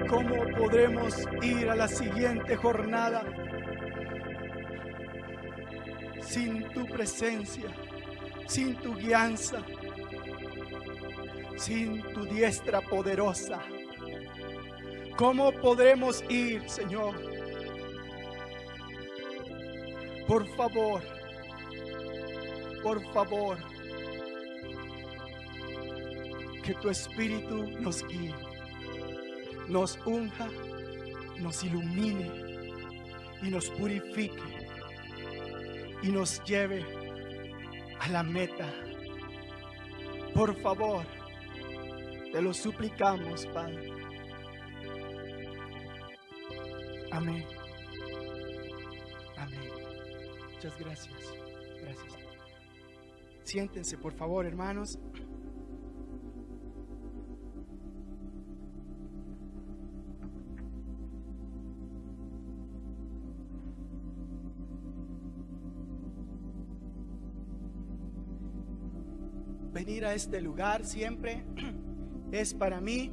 ¿Cómo podremos ir a la siguiente jornada sin tu presencia, sin tu guianza, sin tu diestra poderosa? ¿Cómo podremos ir, Señor? Por favor, que tu Espíritu nos guíe, nos unja, nos ilumine y nos purifique y nos lleve a la meta. Por favor, te lo suplicamos, Padre. Amén. Amén. Muchas gracias. Gracias. Siéntense, por favor, hermanos. Venir a este lugar siempre es para mí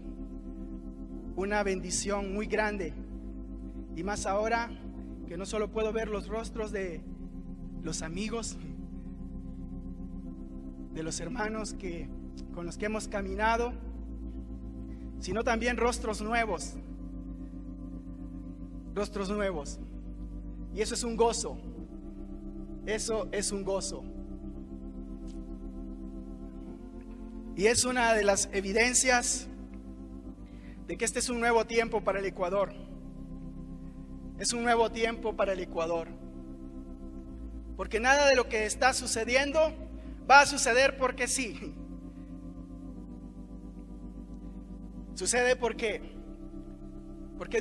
una bendición muy grande, y más ahora que no solo puedo ver los rostros de los amigos, de los hermanos con los que hemos caminado, sino también rostros nuevos, y eso es un gozo, eso es un gozo. Y es una de las evidencias de que este es un nuevo tiempo para el Ecuador. Es un nuevo tiempo para el Ecuador. Porque nada de lo que está sucediendo va a suceder porque sí. Sucede porque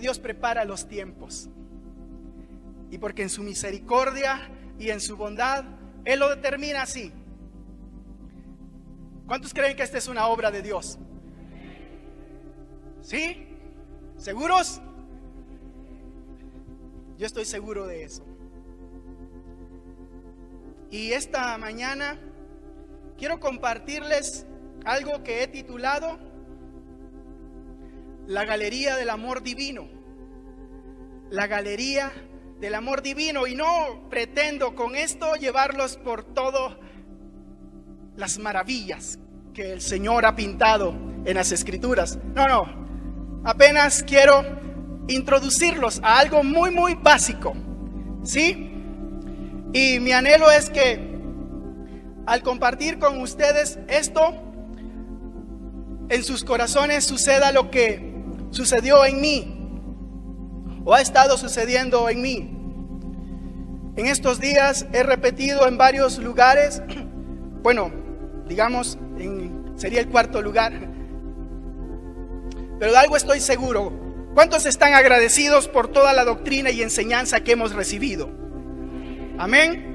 Dios prepara los tiempos. Y porque en su misericordia y en su bondad Él lo determina así. ¿Cuántos creen que esta es una obra de Dios? ¿Sí? ¿Seguros? Yo estoy seguro de eso. Y esta mañana quiero compartirles algo que he titulado La Galería del Amor Divino. La Galería del Amor Divino. Y no pretendo con esto llevarlos por todo las maravillas que el Señor ha pintado en las Escrituras. No, apenas quiero introducirlos a algo muy básico, ¿sí? Y mi anhelo es que al compartir con ustedes esto, en sus corazones suceda lo que sucedió en mí, o ha estado sucediendo en mí. En estos días he repetido en varios lugares, bueno, digamos, sería el cuarto lugar, pero de algo estoy seguro. ¿Cuántos están agradecidos por toda la doctrina y enseñanza que hemos recibido? Amén.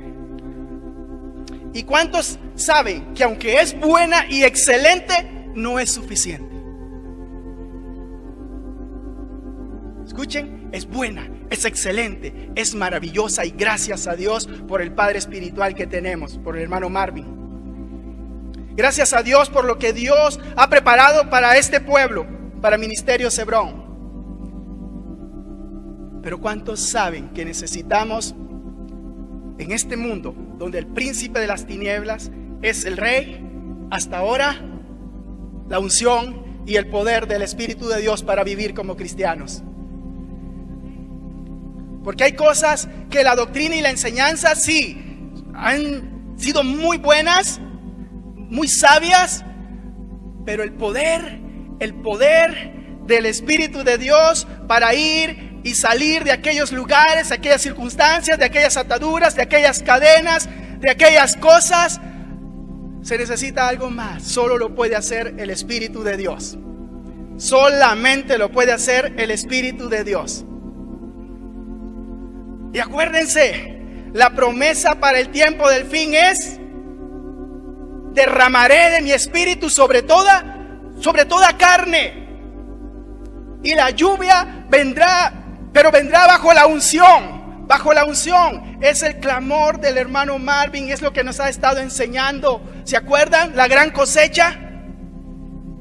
¿Y cuántos saben que aunque es buena y excelente, no es suficiente? Escuchen, es buena, es excelente, es maravillosa, y gracias a Dios por el Padre espiritual que tenemos, por el hermano Marvin. Gracias a Dios por lo que Dios ha preparado para este pueblo, para Ministerio Cebrón. Pero ¿cuántos saben que necesitamos, en este mundo donde el príncipe de las tinieblas es el rey, hasta ahora, la unción y el poder del Espíritu de Dios para vivir como cristianos? Porque hay cosas que la doctrina y la enseñanza sí han sido muy buenas, muy sabias, pero el poder del Espíritu de Dios para ir y salir de aquellos lugares, de aquellas circunstancias, de aquellas ataduras, de aquellas cadenas, de aquellas cosas, se necesita algo más. Solo lo puede hacer el Espíritu de Dios. Solamente lo puede hacer el Espíritu de Dios. Y acuérdense, La promesa para el tiempo del fin es: derramaré de mi espíritu sobre toda carne. Y la lluvia vendrá, pero vendrá bajo la unción. Bajo la unción. Es el clamor del hermano Marvin, es lo que nos ha estado enseñando. ¿Se acuerdan? La gran cosecha.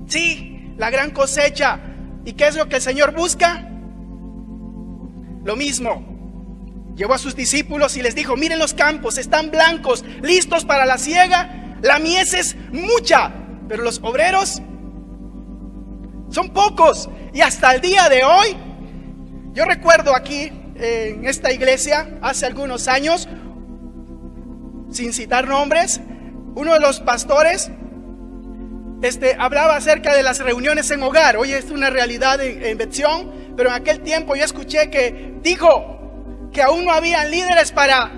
Sí, la gran cosecha. ¿Y qué es lo que el Señor busca? Lo mismo. Llevó a sus discípulos y les dijo: miren, los campos están blancos, listos para la siega. La mies es mucha, pero los obreros son pocos. Y hasta el día de hoy, yo recuerdo aquí en esta iglesia, hace algunos años, sin citar nombres, uno de los pastores hablaba acerca de las reuniones en hogar. Hoy es una realidad en Betzión, pero en aquel tiempo yo escuché que dijo que aún no habían líderes para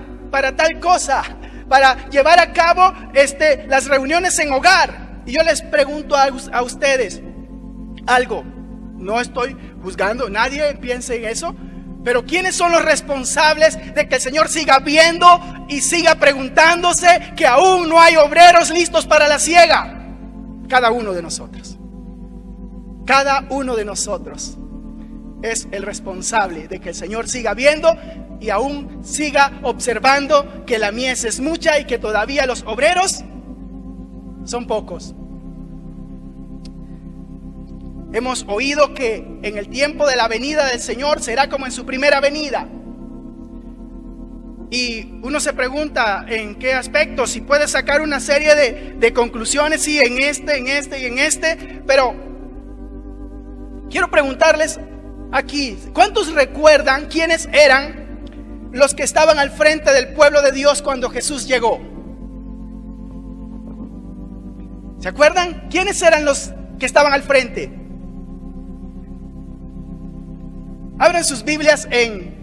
tal cosa, para llevar a cabo las reuniones en hogar. Y yo les pregunto a ustedes algo. No estoy juzgando, nadie piense en eso, pero ¿quiénes son los responsables de que el Señor siga viendo y siga preguntándose que aún no hay obreros listos para la siega? Cada uno de nosotros. Cada uno de nosotros es el responsable de que el Señor siga viendo y aún siga observando que la mies es mucha y que todavía los obreros son pocos. Hemos oído que en el tiempo de la venida del Señor será como en su primera venida. Y uno se pregunta en qué aspecto, si puede sacar una serie de conclusiones, sí, en este, pero quiero preguntarles aquí, ¿cuántos recuerdan quiénes eran los que estaban al frente del pueblo de Dios cuando Jesús llegó? ¿Se acuerdan? ¿Quiénes eran los que estaban al frente? Abran sus Biblias en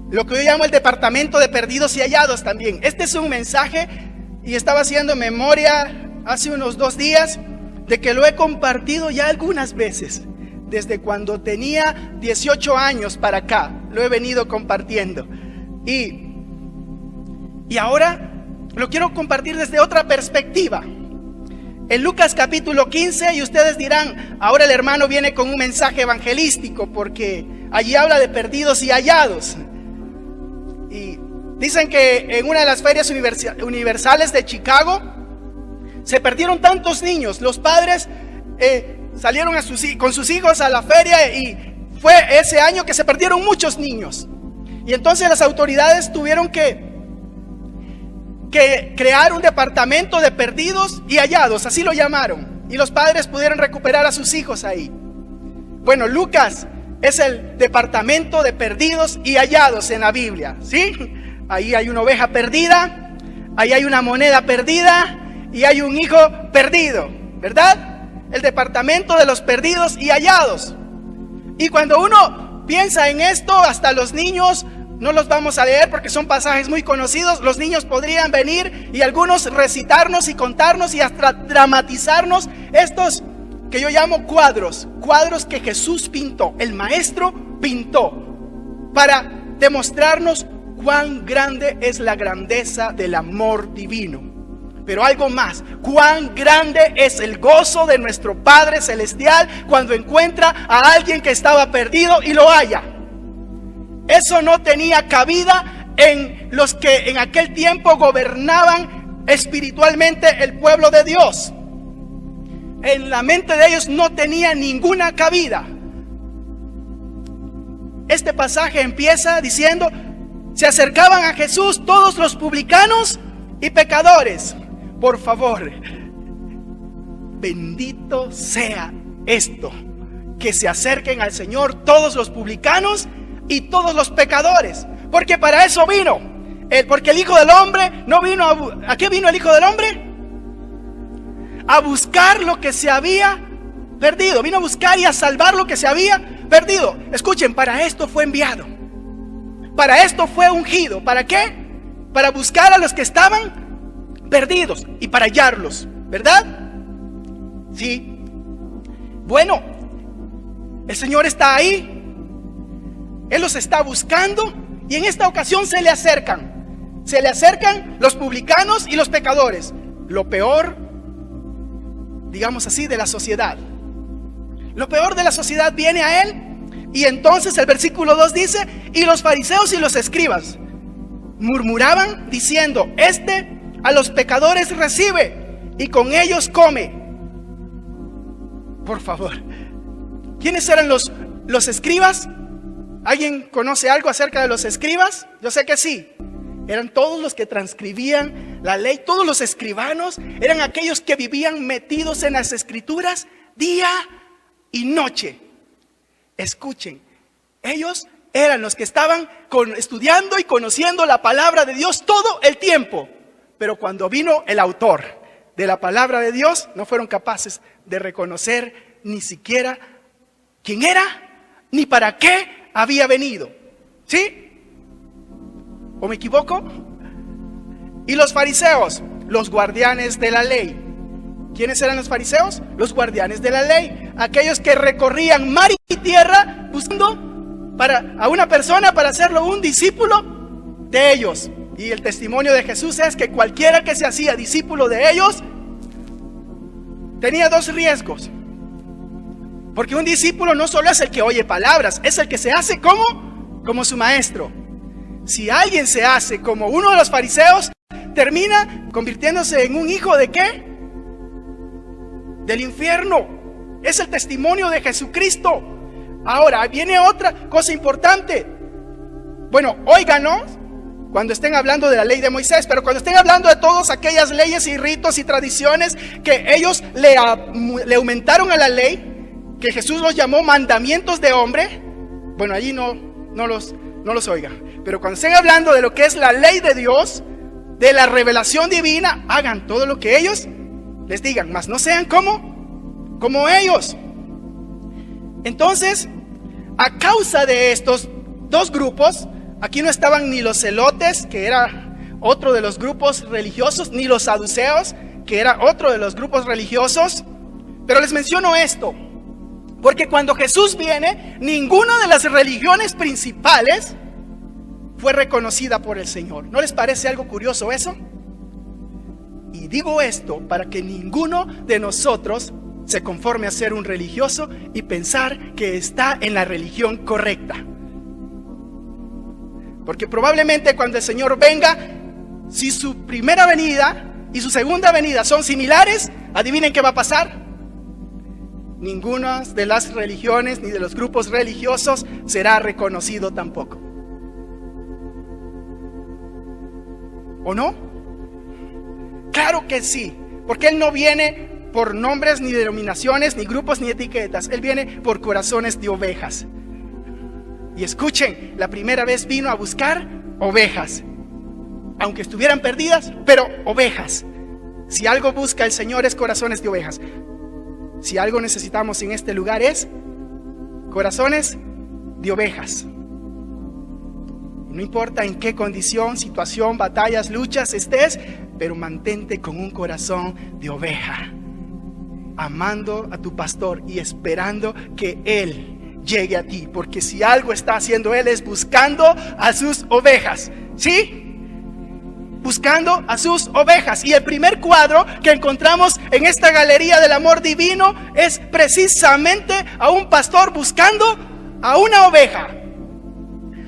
lo que yo llamo el departamento de perdidos y hallados también. Este es un mensaje y estaba haciendo memoria hace unos 2 días de que lo he compartido ya algunas veces. Desde cuando tenía 18 años para acá, lo he venido compartiendo. Y ahora lo quiero compartir desde otra perspectiva. En Lucas capítulo 15, y ustedes dirán, ahora el hermano viene con un mensaje evangelístico, porque allí habla de perdidos y hallados. Y dicen que en una de las ferias universales de Chicago, se perdieron tantos niños. Los padres salieron con sus hijos a la feria y fue ese año que se perdieron muchos niños. Y entonces las autoridades tuvieron que crear un departamento de perdidos y hallados, así lo llamaron, y los padres pudieron recuperar a sus hijos ahí. Bueno, Lucas es el departamento de perdidos y hallados en la Biblia, ¿sí? Ahí hay una oveja perdida, ahí hay una moneda perdida y hay un hijo perdido, ¿verdad? El departamento de los perdidos y hallados. Y cuando uno piensa en esto, hasta los niños, no los vamos a leer porque son pasajes muy conocidos, los niños podrían venir y algunos recitarnos y contarnos y hasta dramatizarnos estos que yo llamo cuadros que Jesús pintó, el maestro pintó, para demostrarnos cuán grande es la grandeza del amor divino. Pero algo más, cuán grande es el gozo de nuestro Padre Celestial cuando encuentra a alguien que estaba perdido y lo halla. Eso no tenía cabida en los que en aquel tiempo gobernaban espiritualmente el pueblo de Dios. En la mente de ellos no tenía ninguna cabida. Este pasaje empieza diciendo: se acercaban a Jesús todos los publicanos y pecadores. Por favor, bendito sea esto, que se acerquen al Señor todos los publicanos y todos los pecadores, porque para eso vino. Porque el Hijo del Hombre no vino ¿a qué vino el Hijo del Hombre? A buscar lo que se había perdido. Vino a buscar y a salvar lo que se había perdido. Escuchen, para esto fue enviado, para esto fue ungido. ¿Para qué? Para buscar a los que estaban perdidos y para hallarlos, ¿verdad? Sí. Bueno, el Señor está ahí. Él los está buscando Y en esta ocasión se le acercan los publicanos y los pecadores, lo peor, digamos así, de la sociedad. Lo peor de la sociedad viene a él. Y entonces el versículo 2 dice: y los fariseos y los escribas murmuraban diciendo: este a los pecadores recibe y con ellos come. Por favor, ¿quiénes eran los escribas? ¿Alguien conoce algo acerca de los escribas? Yo sé que sí. Eran todos los que transcribían la ley. Todos los escribanos eran aquellos que vivían metidos en las escrituras día y noche. Escuchen, ellos eran los que estaban estudiando y conociendo la palabra de Dios todo el tiempo. Pero cuando vino el autor de la palabra de Dios, no fueron capaces de reconocer ni siquiera quién era, ni para qué había venido. ¿Sí? ¿O me equivoco? Y los fariseos, los guardianes de la ley. ¿Quiénes eran los fariseos? Los guardianes de la ley. Aquellos que recorrían mar y tierra buscando a una persona para hacerlo un discípulo de ellos. Y el testimonio de Jesús es que cualquiera que se hacía discípulo de ellos tenía dos riesgos. Porque un discípulo no solo es el que oye palabras, es el que se hace como su maestro. Si alguien se hace como uno de los fariseos, termina convirtiéndose en un hijo ¿de qué? Del infierno. Es el testimonio de Jesucristo. Ahora, viene otra cosa importante. Bueno, óiganos cuando estén hablando de la ley de Moisés, pero cuando estén hablando de todas aquellas leyes y ritos y tradiciones que ellos le aumentaron a la ley, que Jesús los llamó mandamientos de hombre, bueno, allí no los oiga. Pero cuando estén hablando de lo que es la ley de Dios, de la revelación divina, hagan todo lo que ellos les digan, mas no sean como ellos. Entonces, a causa de estos dos grupos, aquí no estaban ni los celotes, que era otro de los grupos religiosos, ni los saduceos, que era otro de los grupos religiosos. Pero les menciono esto, porque cuando Jesús viene, ninguna de las religiones principales fue reconocida por el Señor. ¿No les parece algo curioso eso? Y digo esto para que ninguno de nosotros se conforme a ser un religioso y pensar que está en la religión correcta. Porque probablemente cuando el Señor venga, si su primera venida y su segunda venida son similares, adivinen qué va a pasar. Ninguna de las religiones ni de los grupos religiosos será reconocido tampoco. ¿O no? Claro que sí, porque Él no viene por nombres, ni denominaciones, ni grupos, ni etiquetas. Él viene por corazones de ovejas. Y escuchen, la primera vez vino a buscar ovejas, aunque estuvieran perdidas, pero ovejas. Si algo busca el Señor es corazones de ovejas. Si algo necesitamos en este lugar es corazones de ovejas. No importa en qué condición, situación, batallas, luchas estés, pero mantente con un corazón de oveja, amando a tu pastor y esperando que Él llegue a ti, porque si algo está haciendo Él es buscando a sus ovejas, ¿sí? Buscando a sus ovejas. Y el primer cuadro que encontramos en esta galería del amor divino es precisamente a un pastor buscando a una oveja.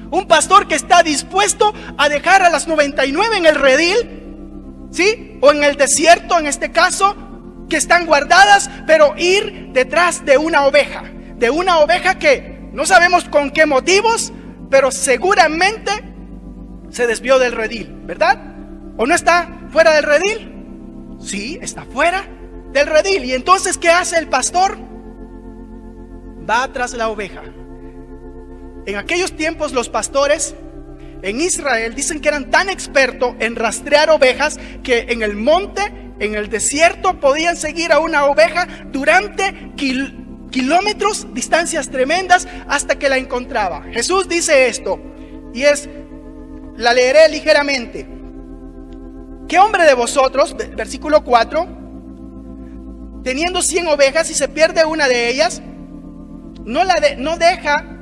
Un pastor que está dispuesto a dejar a las 99 en el redil, ¿sí? O en el desierto, en este caso, que están guardadas, pero ir detrás de una oveja que no sabemos con qué motivos, pero seguramente se desvió del redil, ¿verdad? ¿O no está fuera del redil? Sí, está fuera del redil. Y entonces, ¿qué hace el pastor? Va tras la oveja. En aquellos tiempos los pastores en Israel dicen que eran tan expertos en rastrear ovejas que en el monte, en el desierto, podían seguir a una oveja durante kilómetros, distancias tremendas, hasta que la encontraba. Jesús dice esto, y la leeré ligeramente. ¿Qué hombre de vosotros, versículo 4, teniendo 100 ovejas y se pierde una de ellas, no deja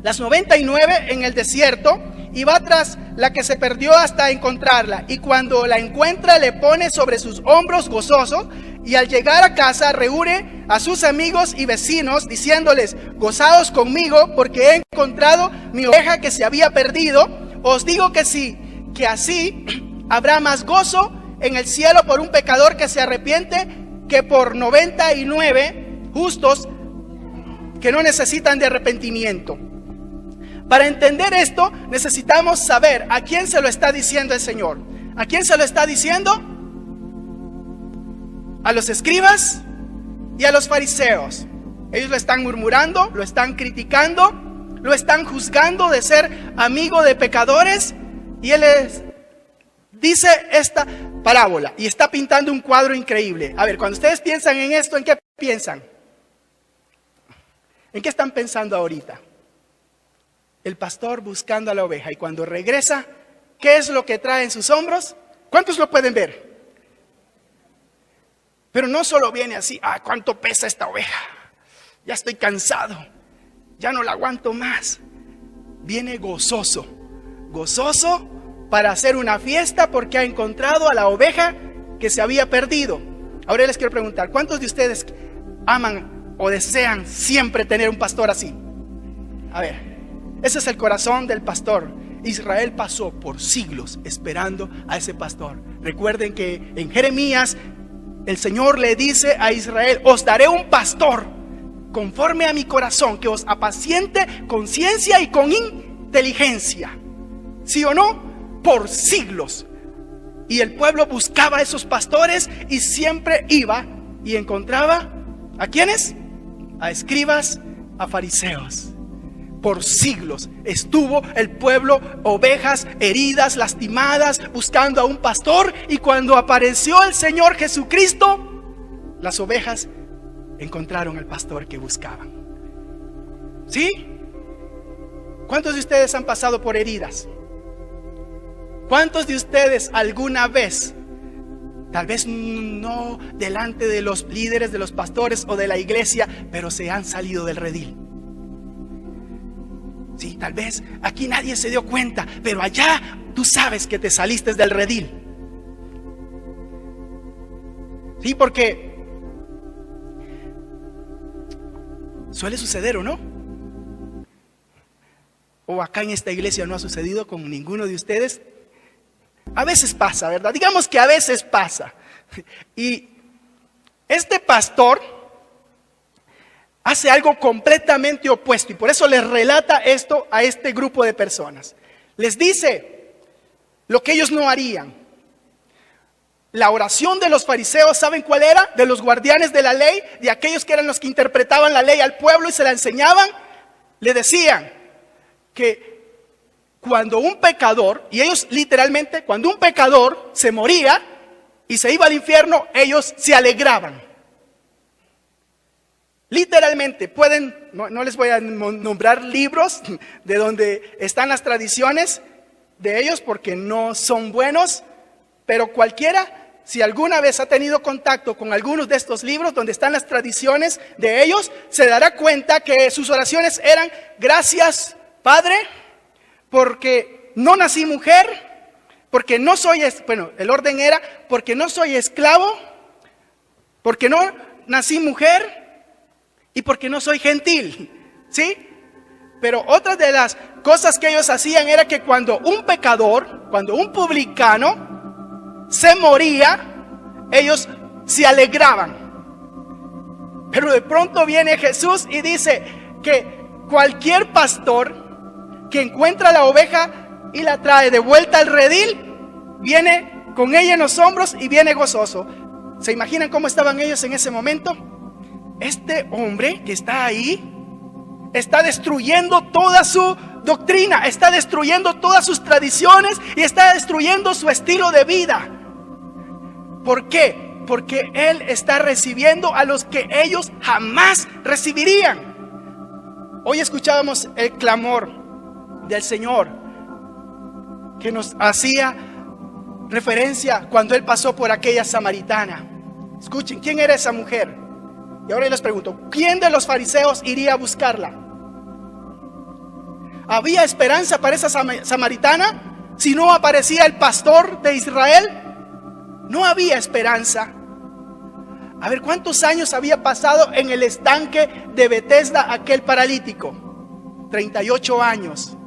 las 99 en el desierto, y va tras la que se perdió hasta encontrarla. Y cuando la encuentra, le pone sobre sus hombros gozoso, y al llegar a casa reúne a sus amigos y vecinos, diciéndoles: gozaos conmigo, porque he encontrado mi oveja que se había perdido. Os digo que sí, que así habrá más gozo en el cielo por un pecador que se arrepiente, que por 99 justos que no necesitan de arrepentimiento. Para entender esto, necesitamos saber a quién se lo está diciendo el Señor. ¿A quién se lo está diciendo? A los escribas y a los fariseos. Ellos lo están murmurando, lo están criticando, lo están juzgando de ser amigo de pecadores, y Él les dice esta parábola y está pintando un cuadro increíble. A ver, cuando ustedes piensan en esto, ¿en qué piensan? ¿En qué están pensando ahorita? El pastor buscando a la oveja, y cuando regresa, ¿qué es lo que trae en sus hombros? ¿Cuántos lo pueden ver? Pero no solo viene así: ¿cuánto pesa esta oveja? Ya estoy cansado, ya no la aguanto más. Viene gozoso, gozoso para hacer una fiesta porque ha encontrado a la oveja que se había perdido. Ahora les quiero preguntar: ¿cuántos de ustedes aman o desean siempre tener un pastor así? A ver, ese es el corazón del pastor. Israel pasó por siglos esperando a ese pastor. Recuerden que en Jeremías el Señor le dice a Israel: os daré un pastor conforme a mi corazón, que os apaciente con ciencia y con inteligencia. ¿Sí o no? Por siglos. Y el pueblo buscaba a esos pastores y siempre iba y encontraba ¿a quiénes? A escribas, a fariseos. Por siglos estuvo el pueblo, ovejas heridas, lastimadas, buscando a un pastor, y cuando apareció el Señor Jesucristo, las ovejas encontraron al pastor que buscaban. ¿Sí? ¿Cuántos de ustedes han pasado por heridas? ¿Cuántos de ustedes alguna vez, tal vez no delante de los líderes, de los pastores o de la iglesia, pero se han salido del redil? Sí, tal vez aquí nadie se dio cuenta, pero allá tú sabes que te saliste del redil. Sí, porque suele suceder, ¿o no? O acá en esta iglesia no ha sucedido con ninguno de ustedes. A veces pasa, ¿verdad? Digamos que a veces pasa. Y este pastor hace algo completamente opuesto, y por eso les relata esto a este grupo de personas. Les dice lo que ellos no harían. La oración de los fariseos, ¿saben cuál era? De los guardianes de la ley, de aquellos que eran los que interpretaban la ley al pueblo y se la enseñaban. Le decían que cuando un pecador, y ellos literalmente, cuando un pecador se moría y se iba al infierno, ellos se alegraban. Literalmente, pueden, no les voy a nombrar libros de donde están las tradiciones de ellos porque no son buenos, pero cualquiera, si alguna vez ha tenido contacto con algunos de estos libros donde están las tradiciones de ellos, se dará cuenta que sus oraciones eran: gracias, Padre, porque no nací mujer, porque no soy, el orden era: porque no soy esclavo, porque no nací mujer, y porque no soy gentil, ¿sí? Pero otra de las cosas que ellos hacían era que cuando un pecador, cuando un publicano se moría, ellos se alegraban. Pero de pronto viene Jesús y dice que cualquier pastor que encuentra la oveja y la trae de vuelta al redil, viene con ella en los hombros y viene gozoso. ¿Se imaginan cómo estaban ellos en ese momento? Este hombre que está ahí está destruyendo toda su doctrina, está destruyendo todas sus tradiciones y está destruyendo su estilo de vida. ¿Por qué? Porque él está recibiendo a los que ellos jamás recibirían. Hoy escuchábamos el clamor del Señor que nos hacía referencia cuando él pasó por aquella samaritana. Escuchen, ¿quién era esa mujer? Y ahora les pregunto, ¿quién de los fariseos iría a buscarla? ¿Había esperanza para esa samaritana si no aparecía el pastor de Israel? No había esperanza. A ver, ¿cuántos años había pasado en el estanque de Betesda aquel paralítico? 38 años.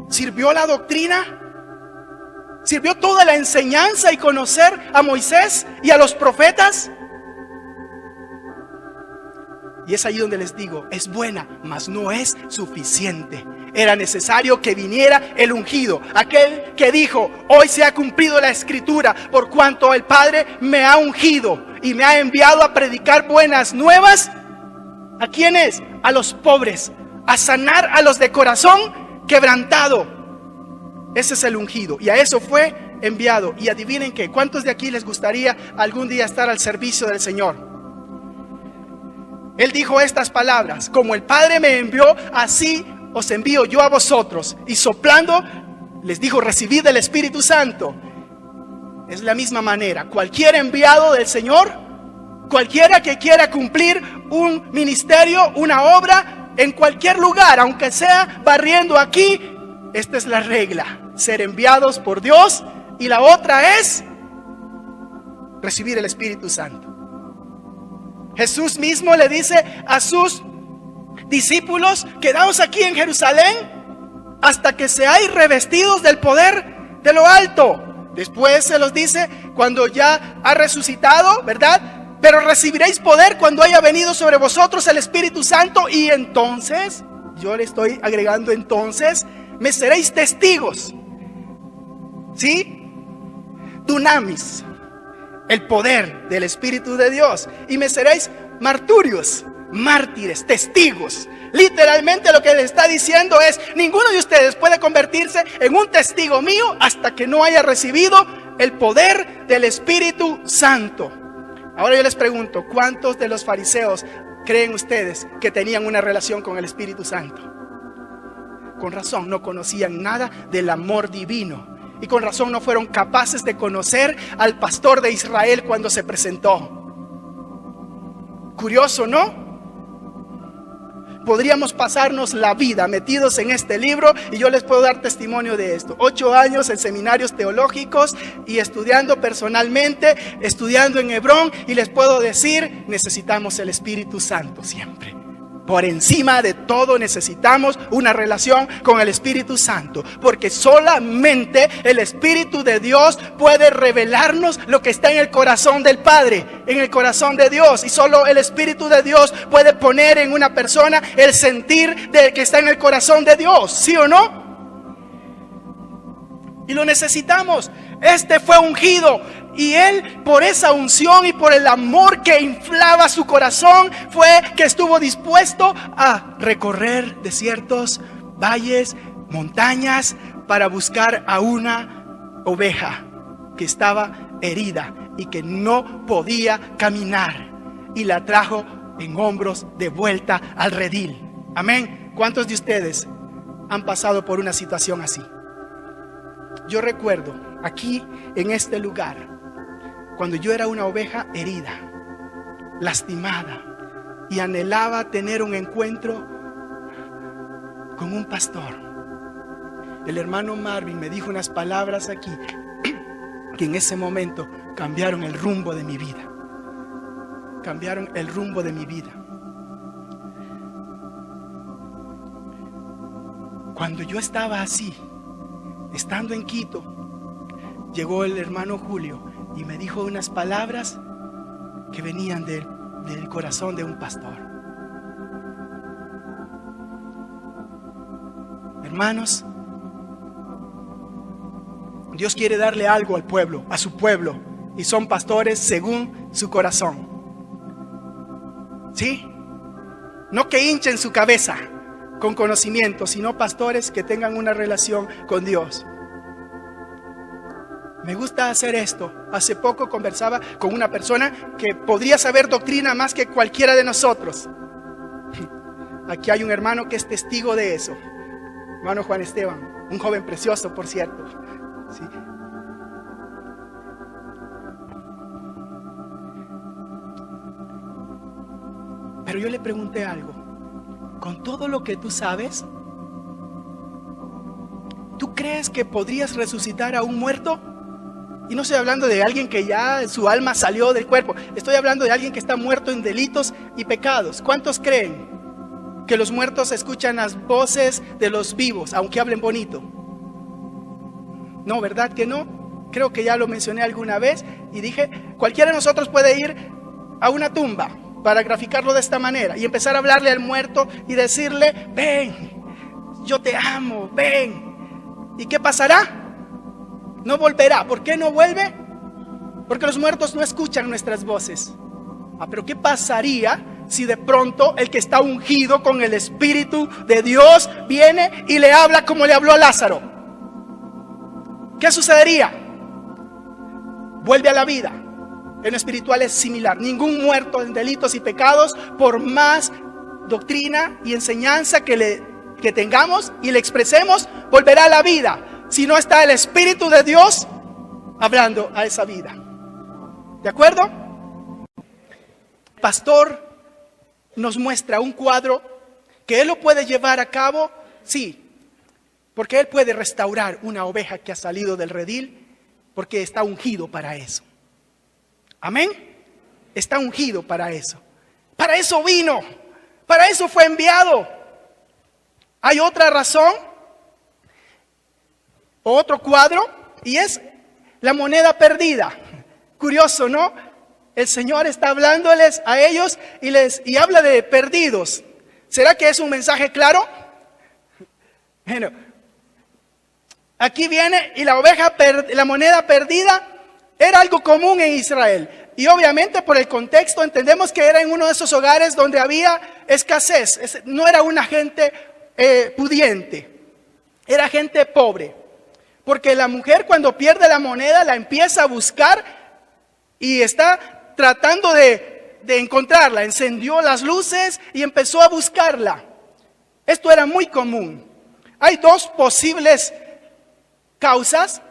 ¿Sirvió la doctrina? ¿Sirvió toda la enseñanza y conocer a Moisés y a los profetas? Y es ahí donde les digo, es buena, mas no es suficiente. Era necesario que viniera el ungido, aquel que dijo: hoy se ha cumplido la escritura, por cuanto el Padre me ha ungido y me ha enviado a predicar buenas nuevas. ¿A quiénes? A los pobres, a sanar a los de corazón quebrantado. Ese es el ungido, y a eso fue enviado. Y adivinen qué, ¿cuántos de aquí les gustaría algún día estar al servicio del Señor? Él dijo estas palabras: como el Padre me envió, así os envío yo a vosotros. Y soplando, les dijo: recibid el Espíritu Santo. Es la misma manera. Cualquier enviado del Señor, cualquiera que quiera cumplir un ministerio, una obra, en cualquier lugar, aunque sea barriendo aquí, esta es la regla: ser enviados por Dios. Y la otra es recibir el Espíritu Santo. Jesús mismo le dice a sus discípulos: quedaos aquí en Jerusalén hasta que seáis revestidos del poder de lo alto. Después se los dice cuando ya ha resucitado, ¿verdad? Pero recibiréis poder cuando haya venido sobre vosotros el Espíritu Santo. Y entonces, yo le estoy agregando entonces, me seréis testigos. ¿Sí? Dunamis, el poder del Espíritu de Dios. Y me seréis marturios, mártires, testigos. Literalmente lo que le está diciendo es: ninguno de ustedes puede convertirse en un testigo mío hasta que no haya recibido el poder del Espíritu Santo. Ahora yo les pregunto, ¿cuántos de los fariseos creen ustedes que tenían una relación con el Espíritu Santo? Con razón no conocían nada del amor divino. Y con razón no fueron capaces de conocer al pastor de Israel cuando se presentó. Curioso, ¿no? Podríamos pasarnos la vida metidos en este libro, y yo les puedo dar testimonio de esto. 8 años en seminarios teológicos y estudiando personalmente, estudiando en Hebrón, y les puedo decir: necesitamos el Espíritu Santo siempre. Por encima de todo necesitamos una relación con el Espíritu Santo, porque solamente el Espíritu de Dios puede revelarnos lo que está en el corazón del Padre, en el corazón de Dios. Y solo el Espíritu de Dios puede poner en una persona el sentir de que está en el corazón de Dios, ¿sí o no? Y lo necesitamos. Este fue ungido, y él, por esa unción y por el amor que inflaba su corazón, fue que estuvo dispuesto a recorrer desiertos, valles, montañas, para buscar a una oveja que estaba herida y que no podía caminar, y la trajo en hombros de vuelta al redil. Amén. ¿Cuántos de ustedes han pasado por una situación así? Yo recuerdo aquí en este lugar, cuando yo era una oveja herida, lastimada, y anhelaba tener un encuentro con un pastor. El hermano Marvin me dijo unas palabras aquí que en ese momento cambiaron el rumbo de mi vida. Cambiaron el rumbo de mi vida. Cuando yo estaba así, estando en Quito, llegó el hermano Julio y me dijo unas palabras que venían del corazón de un pastor. Hermanos, Dios quiere darle algo al pueblo, a su pueblo, y son pastores según su corazón. ¿Sí? No que hinchen su cabeza con conocimiento, sino pastores que tengan una relación con Dios. Me gusta hacer esto. Hace poco conversaba con una persona que podría saber doctrina más que cualquiera de nosotros. Aquí hay un hermano que es testigo de eso. Hermano Juan Esteban, un joven precioso, por cierto. ¿Sí? Pero yo le pregunté algo. Con todo lo que tú sabes, ¿tú crees que podrías resucitar a un muerto? Y no estoy hablando de alguien que ya su alma salió del cuerpo. Estoy hablando de alguien que está muerto en delitos y pecados. ¿Cuántos creen que los muertos escuchan las voces de los vivos, aunque hablen bonito? No, ¿verdad que no? Creo que ya lo mencioné alguna vez y dije, cualquiera de nosotros puede ir a una tumba, para graficarlo de esta manera, y empezar a hablarle al muerto y decirle, ven, yo te amo, ven. ¿Y qué pasará? No volverá. ¿Por qué no vuelve? Porque los muertos no escuchan nuestras voces. Pero ¿qué pasaría si de pronto el que está ungido con el Espíritu de Dios viene y le habla como le habló a Lázaro? ¿Qué sucedería? Vuelve a la vida. En lo espiritual es similar. Ningún muerto en delitos y pecados, por más doctrina y enseñanza que tengamos y le expresemos, volverá a la vida, si no está el Espíritu de Dios hablando a esa vida. ¿De acuerdo? El pastor nos muestra un cuadro que él lo puede llevar a cabo, sí, porque él puede restaurar una oveja que ha salido del redil, porque está ungido para eso. Amén. Está ungido para eso. Para eso vino. Para eso fue enviado. Hay otra razón, otro cuadro, y es la moneda perdida. Curioso, ¿no? El Señor está hablándoles a ellos y habla de perdidos. ¿Será que es un mensaje claro? Bueno, aquí viene, y la moneda perdida era algo común en Israel. Y obviamente por el contexto entendemos que era en uno de esos hogares donde había escasez. No era una gente pudiente, era gente pobre. Porque la mujer, cuando pierde la moneda, la empieza a buscar y está tratando de encontrarla. Encendió las luces y empezó a buscarla. Esto era muy común. Hay dos posibles causas.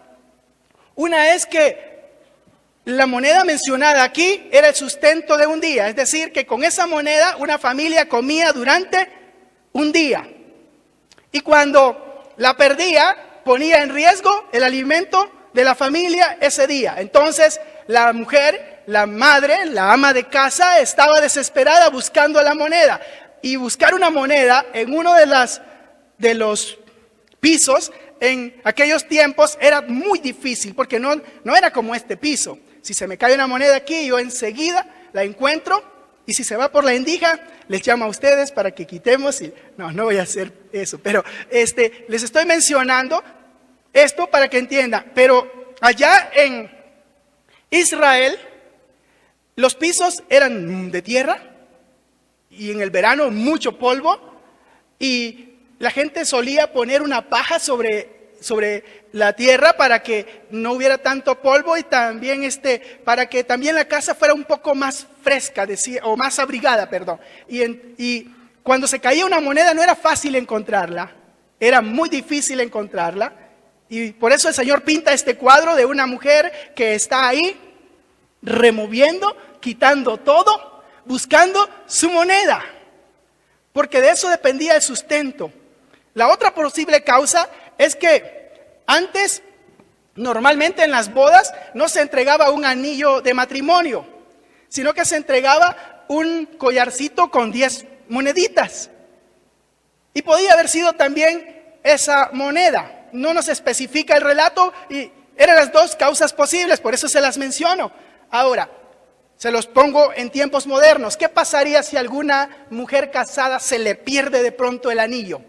Una es que la moneda mencionada aquí era el sustento de un día. Es decir, que con esa moneda una familia comía durante un día. Y cuando la perdía, ponía en riesgo el alimento de la familia ese día. Entonces la mujer, la madre, la ama de casa, estaba desesperada buscando la moneda. Y buscar una moneda en uno de los pisos en aquellos tiempos era muy difícil, porque no era como este piso. Si se me cae una moneda aquí, yo enseguida la encuentro, y si se va por la endija, les llamo a ustedes para que quitemos. No voy a hacer eso, pero les estoy mencionando esto para que entiendan. Pero allá en Israel, los pisos eran de tierra, y en el verano mucho polvo, y la gente solía poner una paja sobre la tierra para que no hubiera tanto polvo, y también para que también la casa fuera un poco más fresca, o más abrigada, perdón. Y cuando se caía una moneda no era fácil encontrarla, era muy difícil encontrarla, y por eso el Señor pinta este cuadro de una mujer que está ahí removiendo, quitando todo, buscando su moneda, porque de eso dependía el sustento. La otra posible causa es que antes, normalmente en las bodas, no se entregaba un anillo de matrimonio, sino que se entregaba un collarcito con 10 moneditas. Y podía haber sido también esa moneda. No nos especifica el relato, y eran las dos causas posibles, por eso se las menciono. Ahora, se los pongo en tiempos modernos. ¿Qué pasaría si a alguna mujer casada se le pierde de pronto el anillo?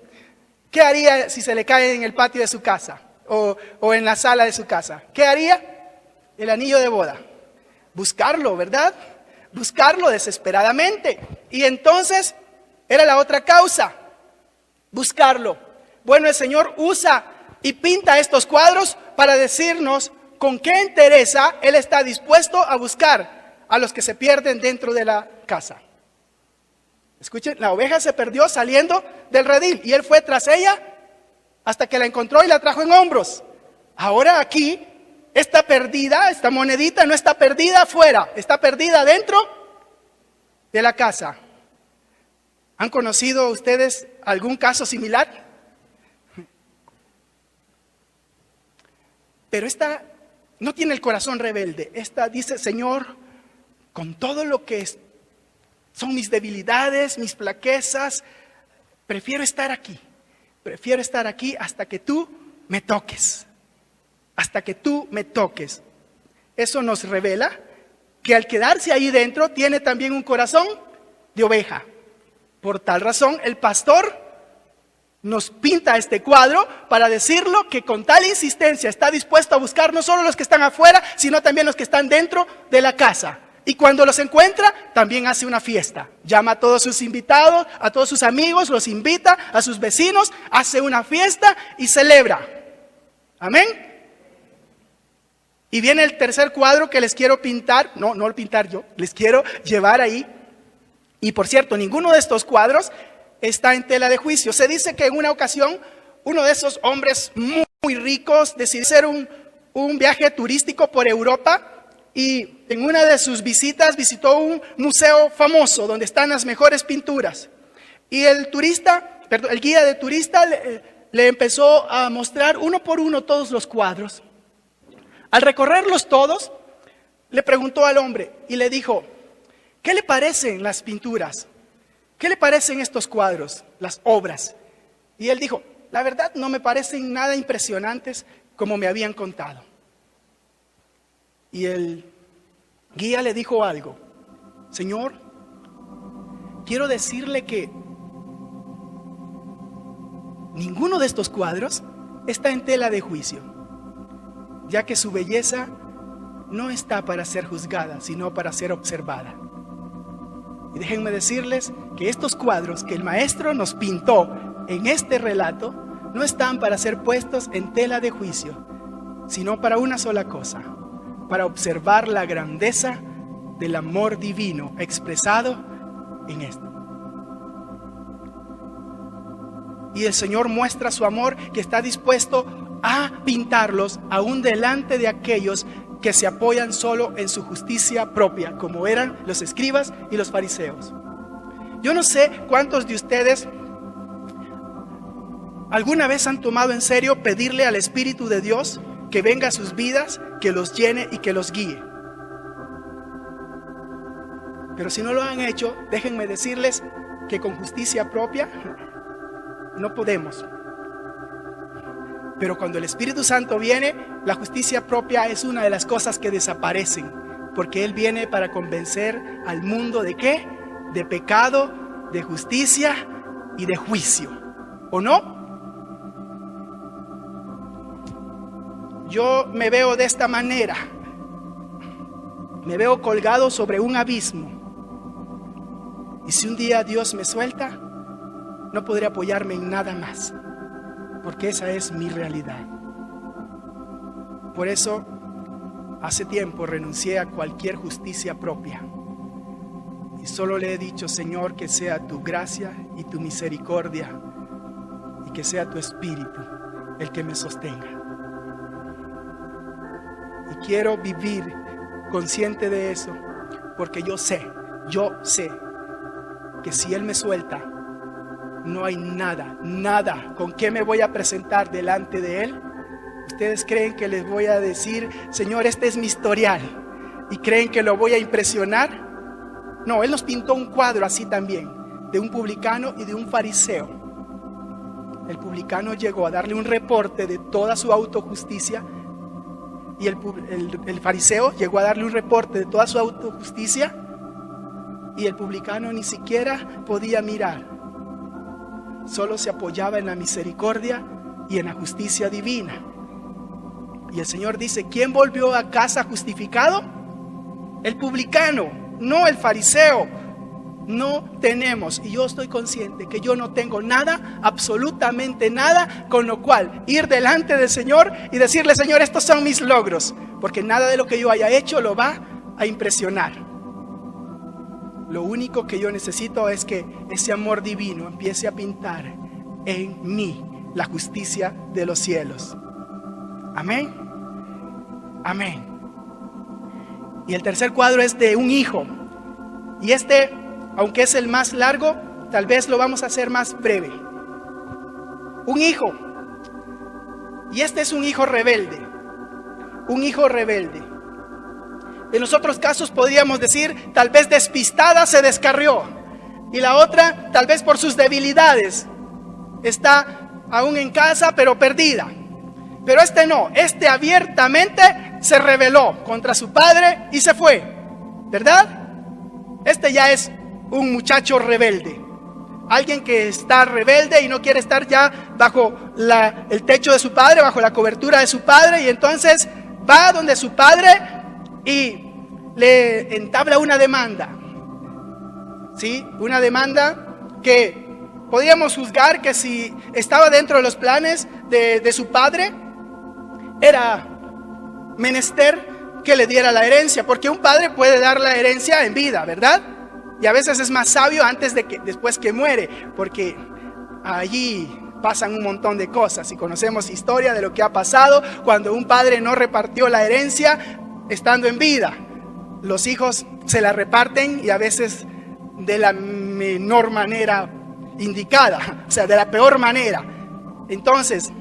¿Qué haría si se le cae en el patio de su casa o en la sala de su casa? ¿Qué haría? El anillo de boda. Buscarlo, ¿verdad? Buscarlo desesperadamente. Y entonces era la otra causa, buscarlo. Bueno, el Señor usa y pinta estos cuadros para decirnos con qué entereza Él está dispuesto a buscar a los que se pierden dentro de la casa. Escuchen, la oveja se perdió saliendo del redil y Él fue tras ella hasta que la encontró y la trajo en hombros. Ahora aquí, esta monedita no está perdida afuera, está perdida dentro de la casa. ¿Han conocido ustedes algún caso similar? Pero esta no tiene el corazón rebelde. Esta dice: Señor, con todo lo que son mis debilidades, mis flaquezas, prefiero estar aquí. Prefiero estar aquí hasta que tú me toques. Hasta que tú me toques. Eso nos revela que al quedarse ahí dentro tiene también un corazón de oveja. Por tal razón, el pastor nos pinta este cuadro para decirlo que con tal insistencia está dispuesto a buscar no solo los que están afuera, sino también los que están dentro de la casa. Y cuando los encuentra, también hace una fiesta. Llama a todos sus invitados, a todos sus amigos, los invita, a sus vecinos, hace una fiesta y celebra. Amén. Y viene el tercer cuadro que les quiero pintar. No lo pintar yo, les quiero llevar ahí. Y por cierto, ninguno de estos cuadros está en tela de juicio. Se dice que en una ocasión uno de esos hombres muy ricos decidió hacer un viaje turístico por Europa. Y en una de sus visitas visitó un museo famoso donde están las mejores pinturas. Y el guía de turista le empezó a mostrar uno por uno todos los cuadros. Al recorrerlos todos, le preguntó al hombre y le dijo: ¿qué le parecen las pinturas? ¿Qué le parecen estos cuadros, las obras? Y él dijo: la verdad no me parecen nada impresionantes como me habían contado. Y el guía le dijo algo: Señor, quiero decirle que ninguno de estos cuadros está en tela de juicio, ya que su belleza no está para ser juzgada, sino para ser observada. Y déjenme decirles que estos cuadros que el maestro nos pintó en este relato no están para ser puestos en tela de juicio, sino para una sola cosa: para observar la grandeza del amor divino expresado en esto. Y el Señor muestra su amor, que está dispuesto a pintarlos aún delante de aquellos que se apoyan solo en su justicia propia, como eran los escribas y los fariseos. Yo no sé cuántos de ustedes alguna vez han tomado en serio pedirle al Espíritu de Dios que venga a sus vidas, que los llene y que los guíe. Pero si no lo han hecho, déjenme decirles que con justicia propia no podemos. Pero cuando el Espíritu Santo viene, la justicia propia es una de las cosas que desaparecen, porque Él viene para convencer al mundo ¿de qué? De pecado, de justicia y de juicio. ¿O no? Yo me veo de esta manera. Me veo colgado sobre un abismo. Y si un día Dios me suelta, no podré apoyarme en nada más, porque esa es mi realidad. Por eso, hace tiempo renuncié a cualquier justicia propia. Y solo le he dicho: Señor, que sea tu gracia y tu misericordia, y que sea tu Espíritu el que me sostenga. Y quiero vivir consciente de eso, porque yo sé que si Él me suelta, no hay nada con qué me voy a presentar delante de Él. ¿Ustedes creen que les voy a decir: Señor, este es mi historial, y creen que lo voy a impresionar? No, Él nos pintó un cuadro así también, de un publicano y de un fariseo. El publicano llegó a darle un reporte de toda su autojusticia, y el fariseo llegó a darle un reporte de toda su autojusticia, y el publicano ni siquiera podía mirar. Solo se apoyaba en la misericordia y en la justicia divina. Y el Señor dice: ¿quién volvió a casa justificado? El publicano, no el fariseo. No tenemos, y yo estoy consciente que yo no tengo nada, absolutamente nada, con lo cual ir delante del Señor y decirle: Señor, estos son mis logros, porque nada de lo que yo haya hecho lo va a impresionar. Lo único que yo necesito es que ese amor divino empiece a pintar en mí la justicia de los cielos. Amén. Amén. Y el tercer cuadro es de un hijo. Y aunque es el más largo, tal vez lo vamos a hacer más breve. Un hijo. Y este es un hijo rebelde. un hijo rebelde. En los otros casos podríamos decir, tal vez despistada se descarrió. Y la otra, tal vez por sus debilidades, está aún en casa pero perdida. Pero este no, este abiertamente se rebeló contra su padre y se fue, ¿verdad? Este ya es un muchacho rebelde. Alguien que está rebelde y no quiere estar ya bajo el techo de su padre, bajo la cobertura de su padre, y entonces va donde su padre y le entabla una demanda. ¿Sí? Una demanda que podríamos juzgar que si estaba dentro de los planes de su padre, era menester que le diera la herencia, porque un padre puede dar la herencia en vida, ¿verdad? Y a veces es más sabio después que muere, porque allí pasan un montón de cosas y conocemos historia de lo que ha pasado cuando un padre no repartió la herencia estando en vida. Los hijos se la reparten y a veces de la menor manera indicada, o sea, de la peor manera. Entonces,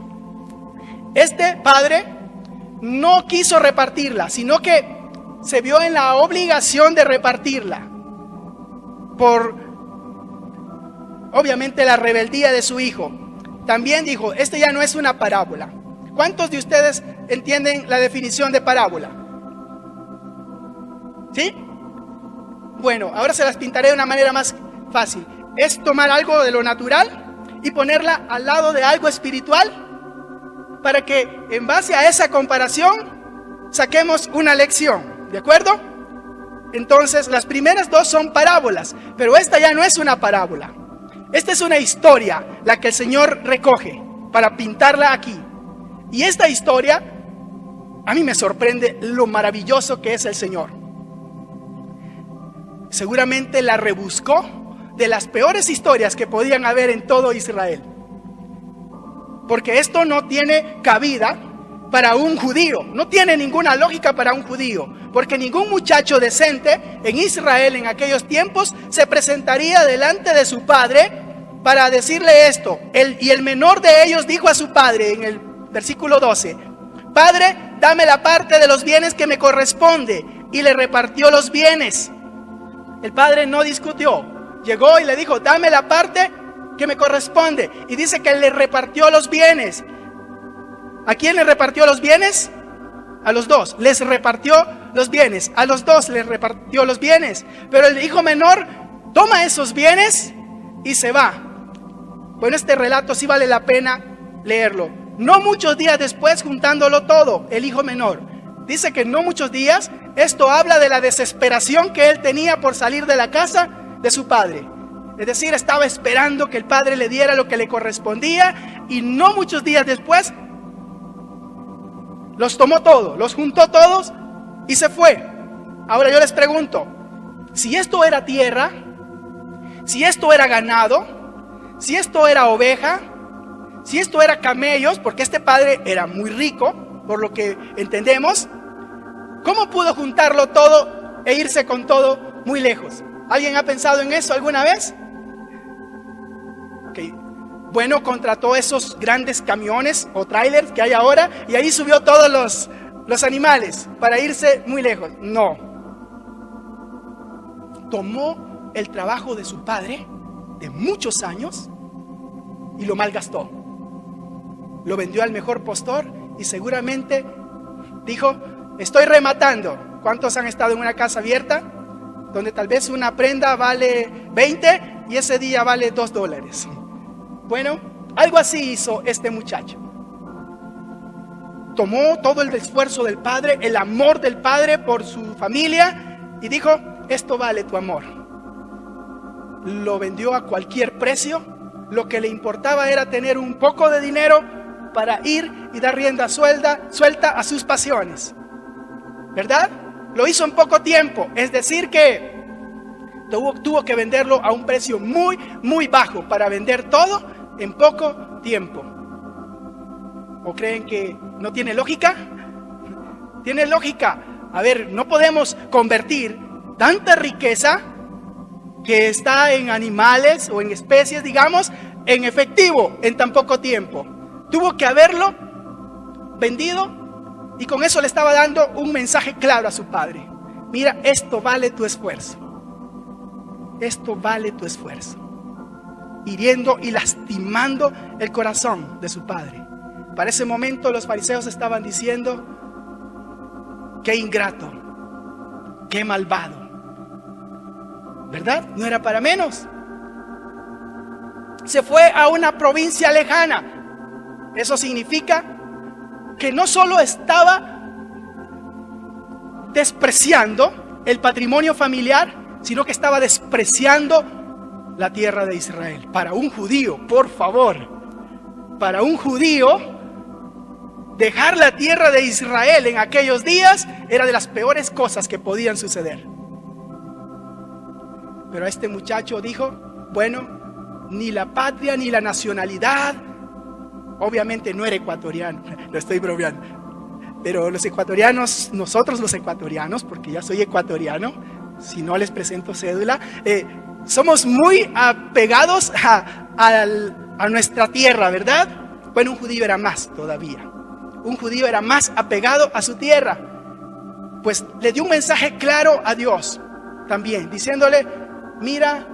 este padre no quiso repartirla, sino que se vio en la obligación de repartirla por, obviamente, la rebeldía de su hijo. También dijo, este ya no es una parábola. ¿Cuántos de ustedes entienden la definición de parábola? ¿Sí? Bueno, ahora se las pintaré de una manera más fácil. Es tomar algo de lo natural y ponerla al lado de algo espiritual para que en base a esa comparación saquemos una lección, ¿de acuerdo? Entonces, las primeras dos son parábolas, pero esta ya no es una parábola. Esta es una historia, la que el Señor recoge para pintarla aquí. Y esta historia, a mí me sorprende lo maravilloso que es el Señor. Seguramente la rebuscó de las peores historias que podían haber en todo Israel. Porque esto no tiene cabida para un judío, no tiene ninguna lógica para un judío, porque ningún muchacho decente en Israel en aquellos tiempos se presentaría delante de su padre para decirle esto. Y el menor de ellos dijo a su padre en el versículo 12, Padre, dame la parte de los bienes que me corresponde, y le repartió los bienes. El padre no discutió, llegó y le dijo, dame la parte que me corresponde, y dice que le repartió los bienes. ¿A quién le repartió los bienes? A los dos, les repartió los bienes, a los dos les repartió los bienes, pero el hijo menor toma esos bienes y se va. Bueno, este relato sí vale la pena leerlo. No muchos días después, juntándolo todo, el hijo menor, dice que no muchos días, esto habla de la desesperación que él tenía por salir de la casa de su padre. Es decir, estaba esperando que el padre le diera lo que le correspondía, y no muchos días después los tomó todos, los juntó todos y se fue. Ahora yo les pregunto, si esto era tierra, si esto era ganado, si esto era oveja, si esto era camellos, porque este padre era muy rico, por lo que entendemos, ¿cómo pudo juntarlo todo e irse con todo muy lejos? ¿Alguien ha pensado en eso alguna vez? Okay. Bueno, contrató esos grandes camiones o trailers que hay ahora y ahí subió todos los animales para irse muy lejos. No. Tomó el trabajo de su padre de muchos años y lo malgastó. Lo vendió al mejor postor y seguramente dijo, estoy rematando. ¿Cuántos han estado en una casa abierta donde tal vez una prenda vale 20 y ese día vale $2? Bueno, algo así hizo este muchacho. Tomó todo el esfuerzo del padre, el amor del padre por su familia y dijo, esto vale tu amor. Lo vendió a cualquier precio. Lo que le importaba era tener un poco de dinero para ir y dar rienda suelta a sus pasiones, ¿verdad? Lo hizo en poco tiempo, es decir que tuvo que venderlo a un precio muy, muy bajo para vender todo en poco tiempo. ¿O creen que no tiene lógica? Tiene lógica. A ver, no podemos convertir tanta riqueza que está en animales o en especies, digamos, en efectivo en tan poco tiempo. Tuvo que haberlo vendido Y con eso le estaba dando un mensaje claro a su padre. Mira, esto vale tu esfuerzo. Esto vale tu esfuerzo. Hiriendo y lastimando el corazón de su padre. Para ese momento los fariseos estaban diciendo: qué ingrato, qué malvado. ¿Verdad? No era para menos. Se fue a una provincia lejana. Eso significa que no solo estaba despreciando el patrimonio familiar, sino que estaba despreciando la tierra de Israel. Para un judío, por favor, para un judío, dejar la tierra de Israel en aquellos días era de las peores cosas que podían suceder. Pero este muchacho dijo: bueno, ni la patria ni la nacionalidad. Obviamente no era ecuatoriano, lo estoy bromeando. Pero los ecuatorianos, nosotros los ecuatorianos, porque ya soy ecuatoriano, si no les presento cédula, somos muy apegados a nuestra tierra, ¿verdad? Bueno, un judío era más todavía. Un judío era más apegado a su tierra. Pues le dio un mensaje claro a Dios también, diciéndole: mira,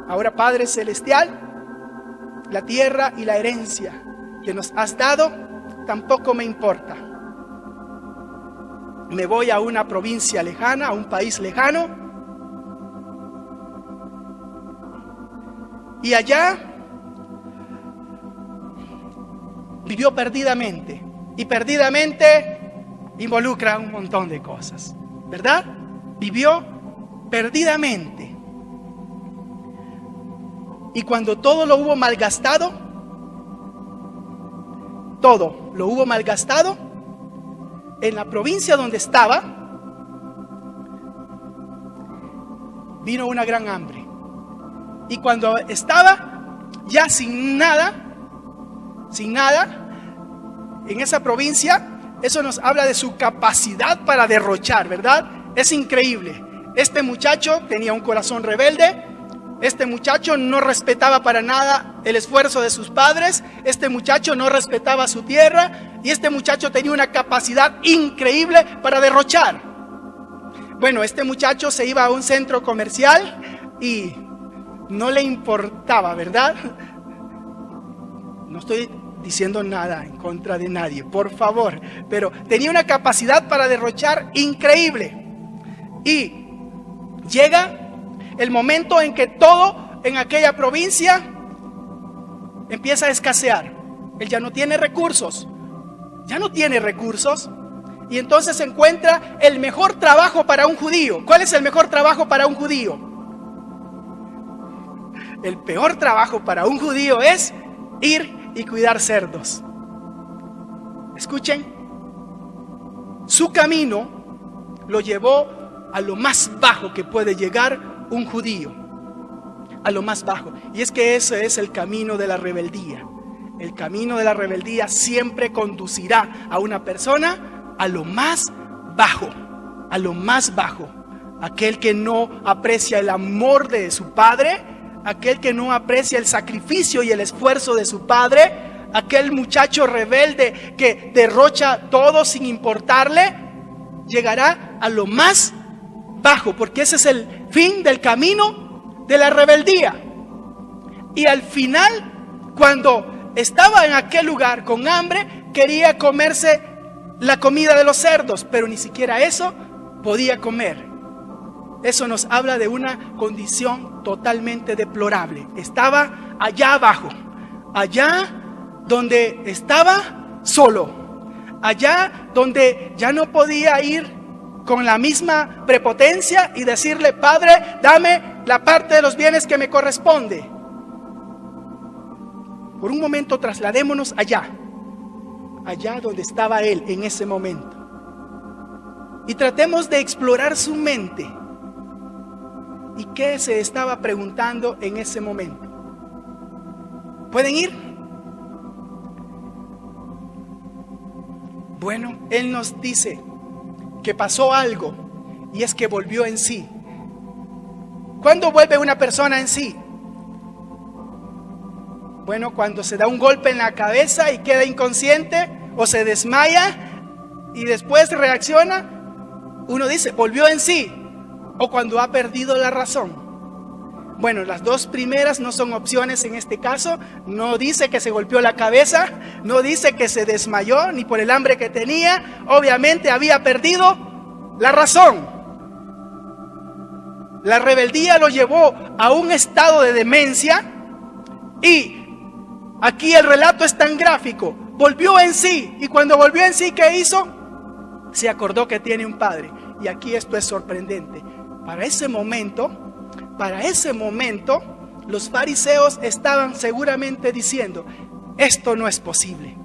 ahora Padre Celestial, la tierra y la herencia que nos has dado tampoco me importa. Me voy a una provincia lejana, a un país lejano, y allá vivió perdidamente. Y perdidamente involucra un montón de cosas, ¿verdad? Vivió perdidamente. Y cuando todo lo hubo malgastado, en la provincia donde estaba, vino una gran hambre. Y cuando estaba ya sin nada, en esa provincia, eso nos habla de su capacidad para derrochar, ¿verdad? Es increíble. Este muchacho tenía un corazón rebelde. Este muchacho no respetaba para nada el esfuerzo de sus padres. Este muchacho no respetaba su tierra. Y este muchacho tenía una capacidad increíble para derrochar. Bueno, este muchacho se iba a un centro comercial y no le importaba, ¿verdad? No estoy diciendo nada en contra de nadie, por favor, pero tenía una capacidad para derrochar increíble. Y llega el momento en que todo en aquella provincia empieza a escasear. Él ya no tiene recursos, y entonces encuentra el mejor trabajo para un judío. ¿Cuál es el mejor trabajo para un judío? El peor trabajo para un judío es ir y cuidar cerdos. Escuchen, su camino lo llevó a lo más bajo que puede llegar un judío, a lo más bajo. Y es que ese es el camino de la rebeldía. El camino de la rebeldía siempre conducirá a una persona a lo más bajo, a lo más bajo. Aquel que no aprecia el amor de su padre, aquel que no aprecia el sacrificio y el esfuerzo de su padre, aquel muchacho rebelde que derrocha todo sin importarle, llegará a lo más bajo, porque ese es el fin del camino de la rebeldía. Y al final, cuando estaba en aquel lugar con hambre, quería comerse la comida de los cerdos, pero ni siquiera eso podía comer. Eso nos habla de una condición totalmente deplorable. Estaba allá abajo, allá donde estaba solo, allá donde ya no podía ir con la misma prepotencia y decirle: Padre, dame la parte de los bienes que me corresponde. Por un momento trasladémonos allá donde estaba él en ese momento, y tratemos de explorar su mente. ¿Y qué se estaba preguntando en ese momento? ¿Pueden ir? Bueno, él nos dice que pasó algo, y es que volvió en sí. ¿Cuándo vuelve una persona en sí? Bueno, cuando se da un golpe en la cabeza y queda inconsciente, o se desmaya y después reacciona, uno dice, volvió en sí, o cuando ha perdido la razón. Bueno, las dos primeras no son opciones en este caso. No dice que se golpeó la cabeza, no dice que se desmayó, ni por el hambre que tenía. Obviamente había perdido la razón. La rebeldía lo llevó a un estado de demencia, y aquí el relato es tan gráfico. Volvió en sí, y cuando volvió en sí, ¿qué hizo? Se acordó que tiene un padre. Y aquí esto es sorprendente. Para ese momento, los fariseos estaban seguramente diciendo, esto no es posible.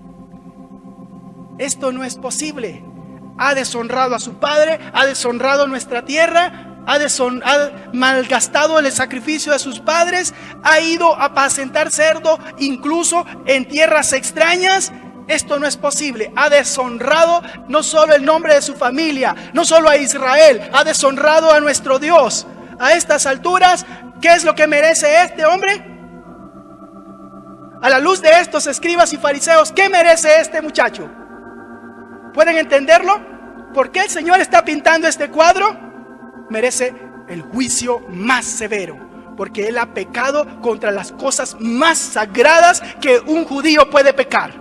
Esto no es posible. Ha deshonrado a su padre, ha deshonrado nuestra tierra, ha malgastado el sacrificio de sus padres, ha ido a apacentar cerdo incluso en tierras extrañas. Esto no es posible. Ha deshonrado no solo el nombre de su familia, no solo a Israel, ha deshonrado a nuestro Dios. A estas alturas, ¿qué es lo que merece este hombre? A la luz de estos escribas y fariseos, ¿qué merece este muchacho? ¿Pueden entenderlo? ¿Por qué el Señor está pintando este cuadro? Merece el juicio más severo, porque él ha pecado contra las cosas más sagradas que un judío puede pecar.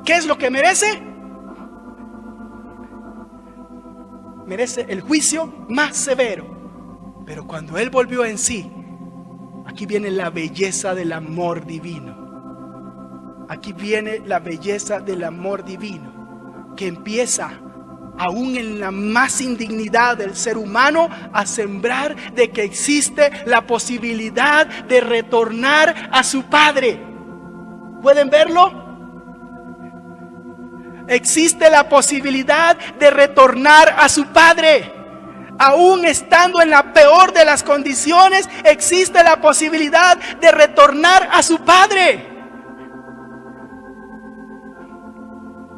¿Qué es lo que merece? Merece el juicio más severo. Pero cuando él volvió en sí, aquí viene la belleza del amor divino. Aquí viene la belleza del amor divino, que empieza aún en la más indignidad del ser humano a sembrar de que existe la posibilidad de retornar a su padre. ¿Pueden verlo? Existe la posibilidad de retornar a su padre. Aún estando en la peor de las condiciones, existe la posibilidad de retornar a su padre.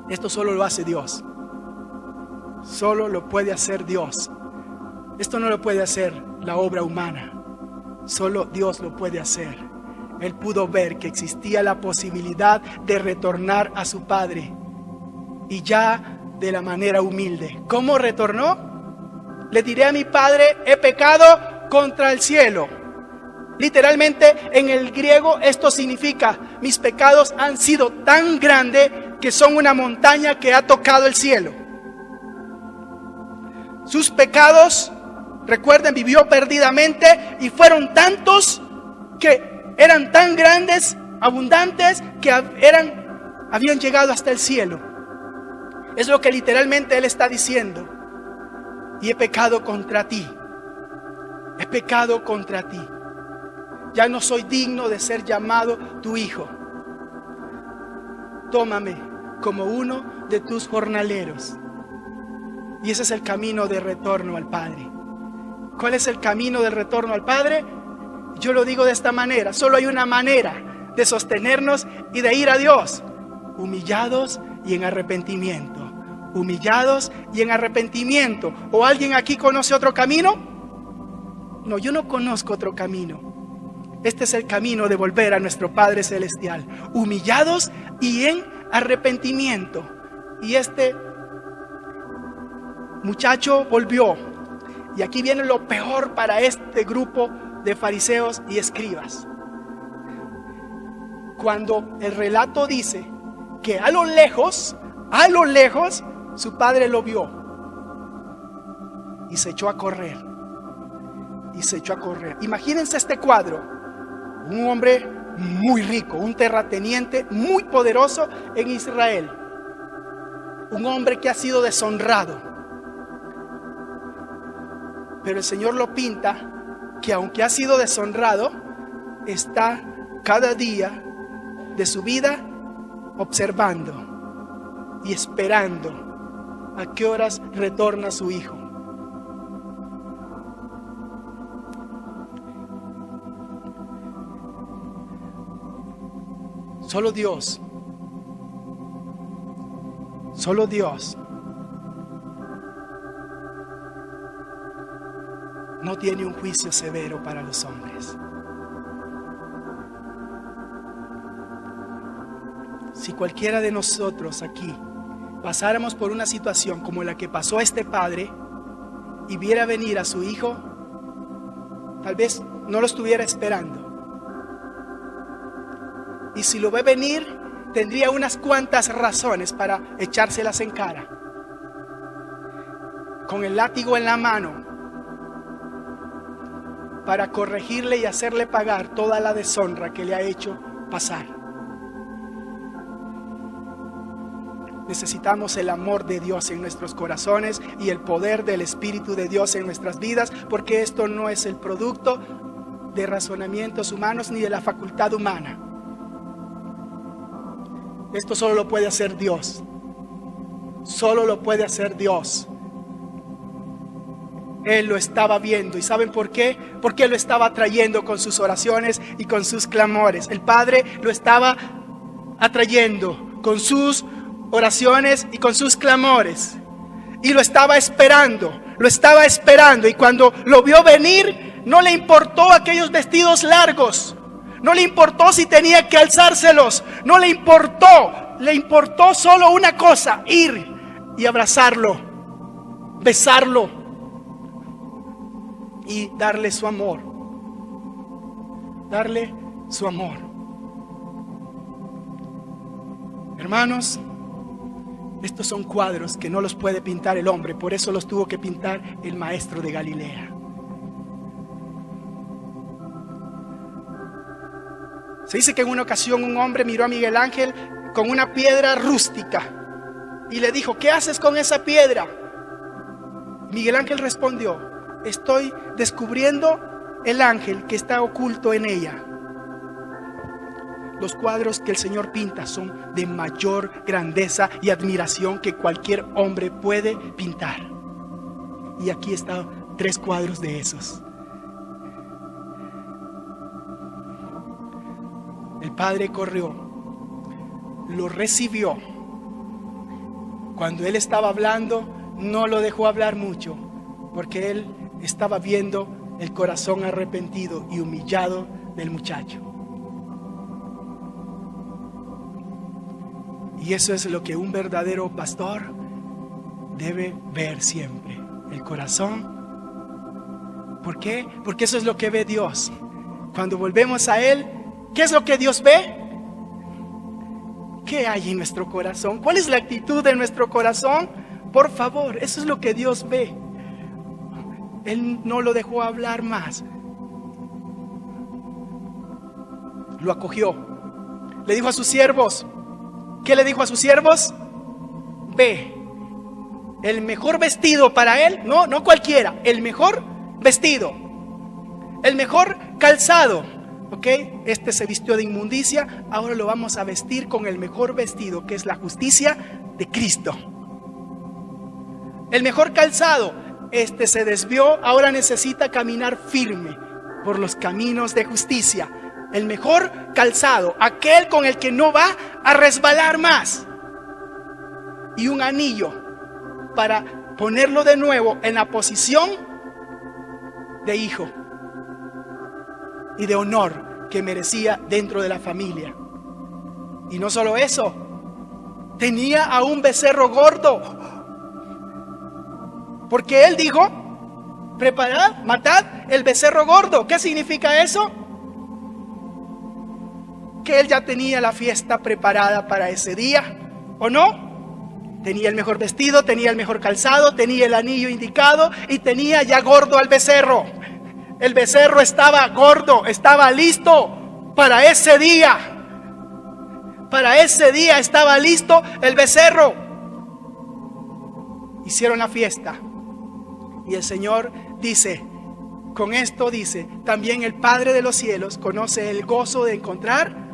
Esto solo lo hace Dios. Solo lo puede hacer Dios. Esto no lo puede hacer la obra humana. Solo Dios lo puede hacer. Él pudo ver que existía la posibilidad de retornar a su padre, y ya de la manera humilde. ¿Cómo retornó? Le diré a mi padre, he pecado contra el cielo. Literalmente en el griego esto significa, mis pecados han sido tan grandes que son una montaña que ha tocado el cielo. Sus pecados, recuerden, vivió perdidamente, y fueron tantos que eran tan grandes, abundantes, que habían llegado hasta el cielo. Es lo que literalmente él está diciendo. Y he pecado contra ti. He pecado contra ti. Ya no soy digno de ser llamado tu hijo. Tómame como uno de tus jornaleros. Y ese es el camino de retorno al Padre. ¿Cuál es el camino del retorno al Padre? Yo lo digo de esta manera. Solo hay una manera de sostenernos y de ir a Dios: humillados y en arrepentimiento. Humillados y en arrepentimiento. ¿O alguien aquí conoce otro camino? No, yo no conozco otro camino. Este es el camino de volver a nuestro Padre Celestial. Humillados y en arrepentimiento. Y este muchacho volvió. Y aquí viene lo peor para este grupo de fariseos y escribas. Cuando el relato dice que a lo lejos, su padre lo vio y se echó a correr. Imagínense este cuadro: un hombre muy rico, un terrateniente muy poderoso en Israel, un hombre que ha sido deshonrado. Pero el Señor lo pinta que aunque ha sido deshonrado, está cada día de su vida observando y esperando a qué horas retorna su hijo. Solo Dios no tiene un juicio severo para los hombres. Si cualquiera de nosotros aquí pasáramos por una situación como la que pasó este padre y viera venir a su hijo, tal vez no lo estuviera esperando. Y si lo ve venir, tendría unas cuantas razones para echárselas en cara, con el látigo en la mano, para corregirle y hacerle pagar toda la deshonra que le ha hecho pasar. Necesitamos el amor de Dios en nuestros corazones y el poder del Espíritu de Dios en nuestras vidas, porque esto no es el producto de razonamientos humanos ni de la facultad humana. Esto solo lo puede hacer Dios. Solo lo puede hacer Dios. Él lo estaba viendo. ¿Y saben por qué? Porque lo estaba atrayendo con sus oraciones y con sus clamores. El Padre lo estaba atrayendo con sus oraciones y con sus clamores. Y lo estaba esperando. Y cuando lo vio venir, no le importó aquellos vestidos largos. No le importó si tenía que alzárselos. No le importó. Le importó solo una cosa: ir y abrazarlo, besarlo y darle su amor. Darle su amor. Hermanos, estos son cuadros que no los puede pintar el hombre. Por eso los tuvo que pintar el maestro de Galilea. Se dice que en una ocasión un hombre miró a Miguel Ángel con una piedra rústica y le dijo: ¿qué haces con esa piedra? Miguel Ángel respondió: estoy descubriendo el ángel que está oculto en ella. Los cuadros que el Señor pinta son de mayor grandeza y admiración que cualquier hombre puede pintar. Y aquí están 3 cuadros de esos. El padre corrió, lo recibió. Cuando él estaba hablando, no lo dejó hablar mucho, porque él estaba viendo el corazón arrepentido y humillado del muchacho. Y eso es lo que un verdadero pastor debe ver siempre: el corazón. ¿Por qué? Porque eso es lo que ve Dios. Cuando volvemos a Él, ¿qué es lo que Dios ve? ¿Qué hay en nuestro corazón? ¿Cuál es la actitud de nuestro corazón? Por favor, eso es lo que Dios ve. Él no lo dejó hablar más. Lo acogió. Le dijo a sus siervos. ¿Qué le dijo a sus siervos? Ve, el mejor vestido para él, no cualquiera, el mejor vestido, el mejor calzado. ¿Ok? Este se vistió de inmundicia, ahora lo vamos a vestir con el mejor vestido, que es la justicia de Cristo. El mejor calzado, este se desvió, ahora necesita caminar firme por los caminos de justicia. El mejor calzado, aquel con el que no va a resbalar más. Y un anillo para ponerlo de nuevo en la posición de hijo y de honor que merecía dentro de la familia. Y no solo eso, tenía a un becerro gordo, porque él dijo: preparad, matad el becerro gordo. ¿Qué significa eso? Que él ya tenía la fiesta preparada para ese día, ¿o no? Tenía el mejor vestido, tenía el mejor calzado, tenía el anillo indicado y tenía ya gordo al becerro. El becerro estaba gordo, estaba listo para ese día. Para ese día estaba listo el becerro. Hicieron la fiesta. Y el Señor dice, con esto dice, también el Padre de los cielos conoce el gozo de encontrar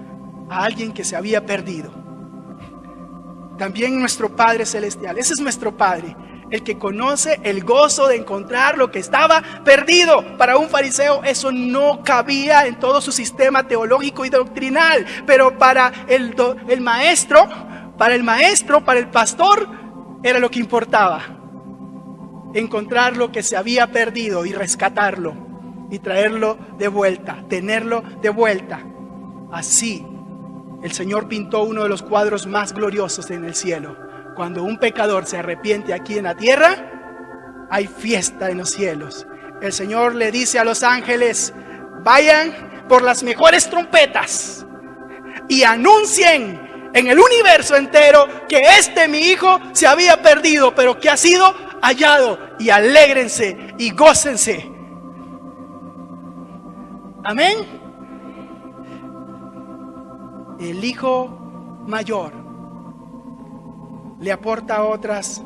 a alguien que se había perdido. También nuestro Padre Celestial, ese es nuestro Padre, el que conoce el gozo de encontrar lo que estaba perdido. Para un fariseo eso no cabía en todo su sistema teológico y doctrinal, pero para el maestro, para el pastor, era lo que importaba: encontrar lo que se había perdido y rescatarlo y traerlo de vuelta, tenerlo de vuelta. Así el Señor pintó uno de los cuadros más gloriosos en el cielo, cuando un pecador se arrepiente aquí en la tierra, hay fiesta en los cielos. El Señor le dice a los ángeles: vayan por las mejores trompetas y anuncien en el universo entero que mi hijo se había perdido, pero que ha sido hallado, y alégrense y gócense. Amén. El hijo mayor le aporta otras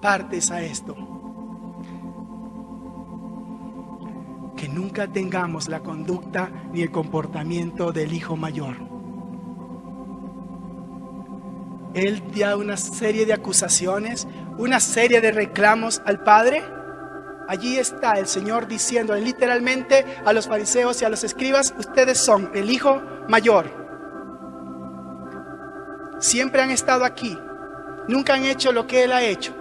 partes a esto. Que nunca tengamos la conducta ni el comportamiento del hijo mayor. Él da una serie de acusaciones, una serie de reclamos al padre. Allí está el Señor diciendo literalmente a los fariseos y a los escribas: ustedes son el hijo mayor. Siempre han estado aquí, nunca han hecho lo que Él ha hecho.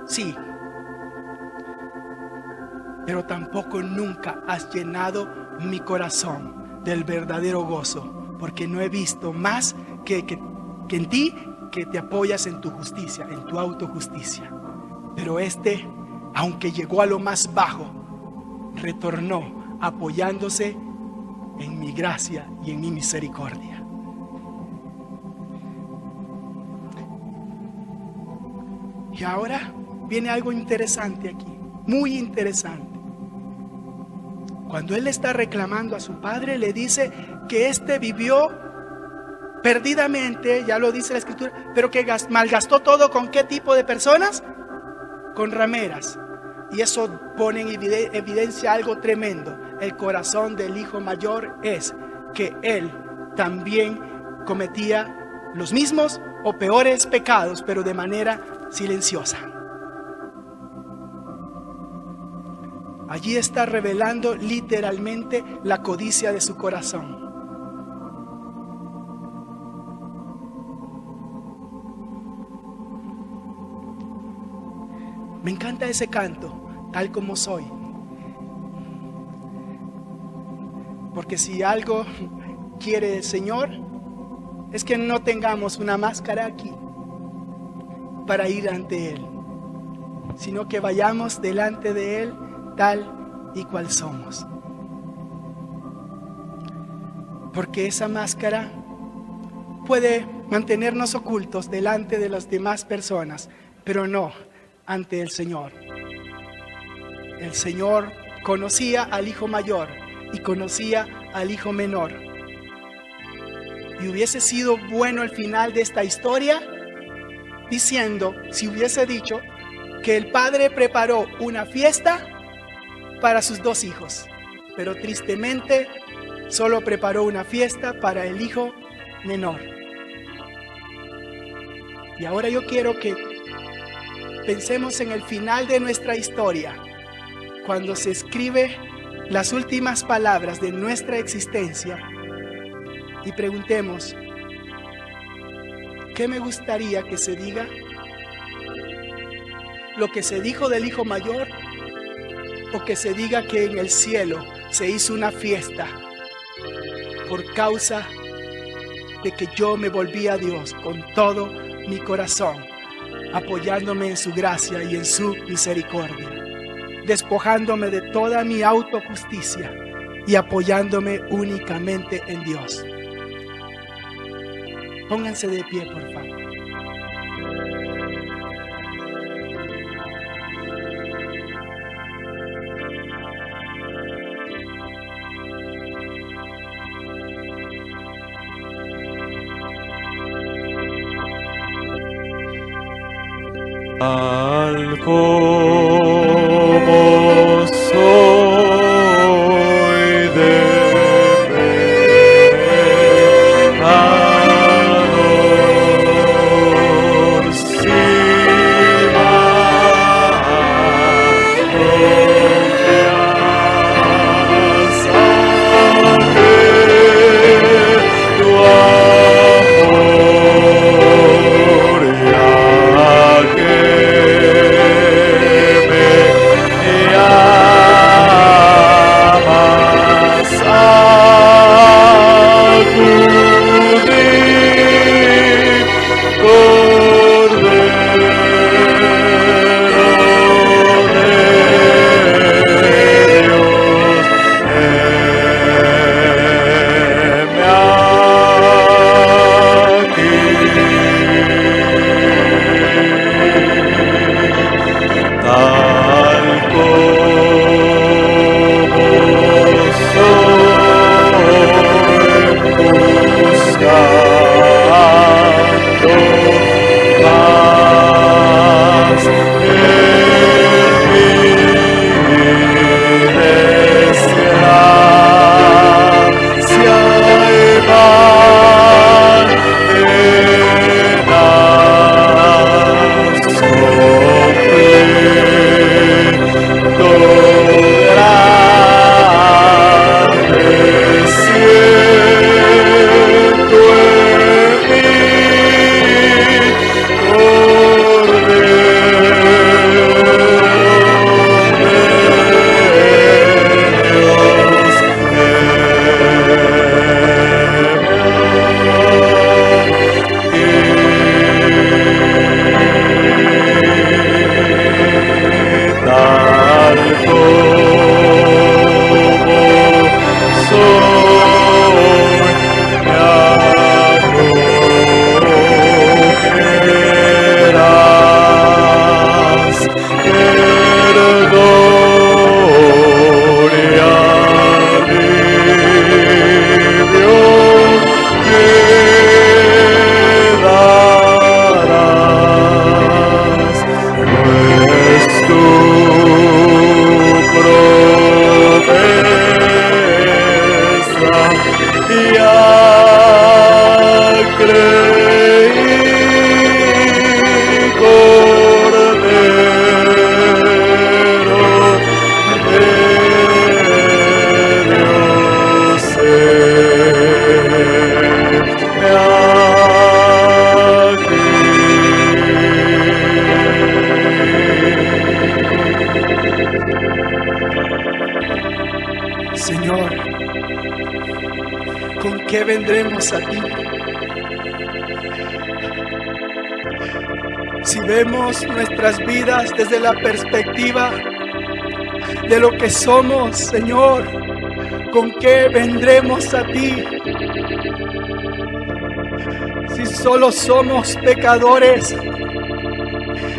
Sí, pero tampoco nunca has llenado mi corazón del verdadero gozo, porque no he visto más que en ti, que te apoyas en tu justicia, en tu autojusticia. Pero aunque llegó a lo más bajo, retornó apoyándose en mi gracia y en mi misericordia. Y ahora viene algo interesante aquí, muy interesante. Cuando él está reclamando a su padre, le dice que vivió perdidamente, ya lo dice la escritura, pero que malgastó todo. ¿Con qué tipo de personas? Con rameras. Y eso pone en evidencia algo tremendo. El corazón del hijo mayor es que él también cometía los mismos o peores pecados, pero de manera silenciosa. Allí está revelando literalmente la codicia de su corazón. Me encanta ese canto, Tal Como Soy. Porque si algo quiere el Señor, es que no tengamos una máscara aquí para ir ante Él, sino que vayamos delante de Él tal y cual somos. Porque esa máscara puede mantenernos ocultos delante de las demás personas, pero no ante el Señor. El Señor conocía al hijo mayor y conocía al hijo menor. Y hubiese sido bueno el final de esta historia diciendo, si hubiese dicho, que el padre preparó una fiesta para sus dos hijos, pero tristemente solo preparó una fiesta para el hijo menor. Y ahora yo quiero que pensemos en el final de nuestra historia, cuando se escribe las últimas palabras de nuestra existencia, y preguntemos, ¿qué me gustaría que se diga? ¿Lo que se dijo del hijo mayor? ¿O que se diga que en el cielo se hizo una fiesta por causa de que yo me volví a Dios con todo mi corazón, apoyándome en su gracia y en su misericordia, despojándome de toda mi autojusticia y apoyándome únicamente en Dios? Pónganse de pie, por favor. Tal como soy de pecador, sin confianza que tu amor Señor, ¿con qué vendremos a ti? Si vemos nuestras vidas desde la perspectiva de lo que somos, Señor, ¿con qué vendremos a ti? Si solo somos pecadores,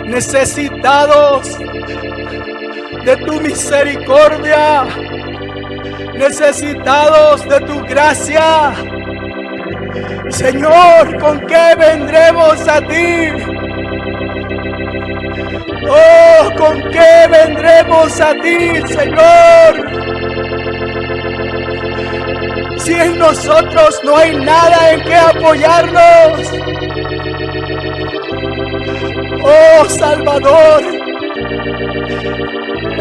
necesitados de tu misericordia, necesitados de tu gracia, Señor, ¿con qué vendremos a ti? Oh, ¿con qué vendremos a ti, Señor? Si en nosotros no hay nada en que apoyarnos. Oh, Salvador,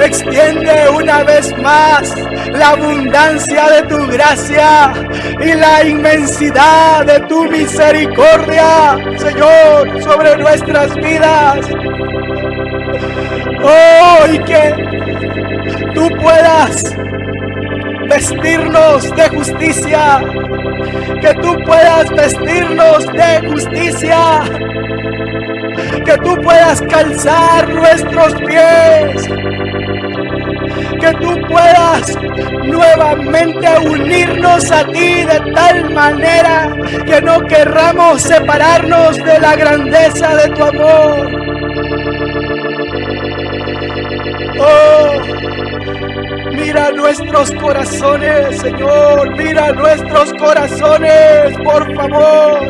extiende una vez más la abundancia de tu gracia y la inmensidad de tu misericordia, Señor, sobre nuestras vidas. Oh, y que tú puedas vestirnos de justicia, que tú puedas vestirnos de justicia, que tú puedas calzar nuestros pies, que tú puedas nuevamente unirnos a ti de tal manera que no querramos separarnos de la grandeza de tu amor. Oh, mira nuestros corazones, Señor, mira nuestros corazones, por favor,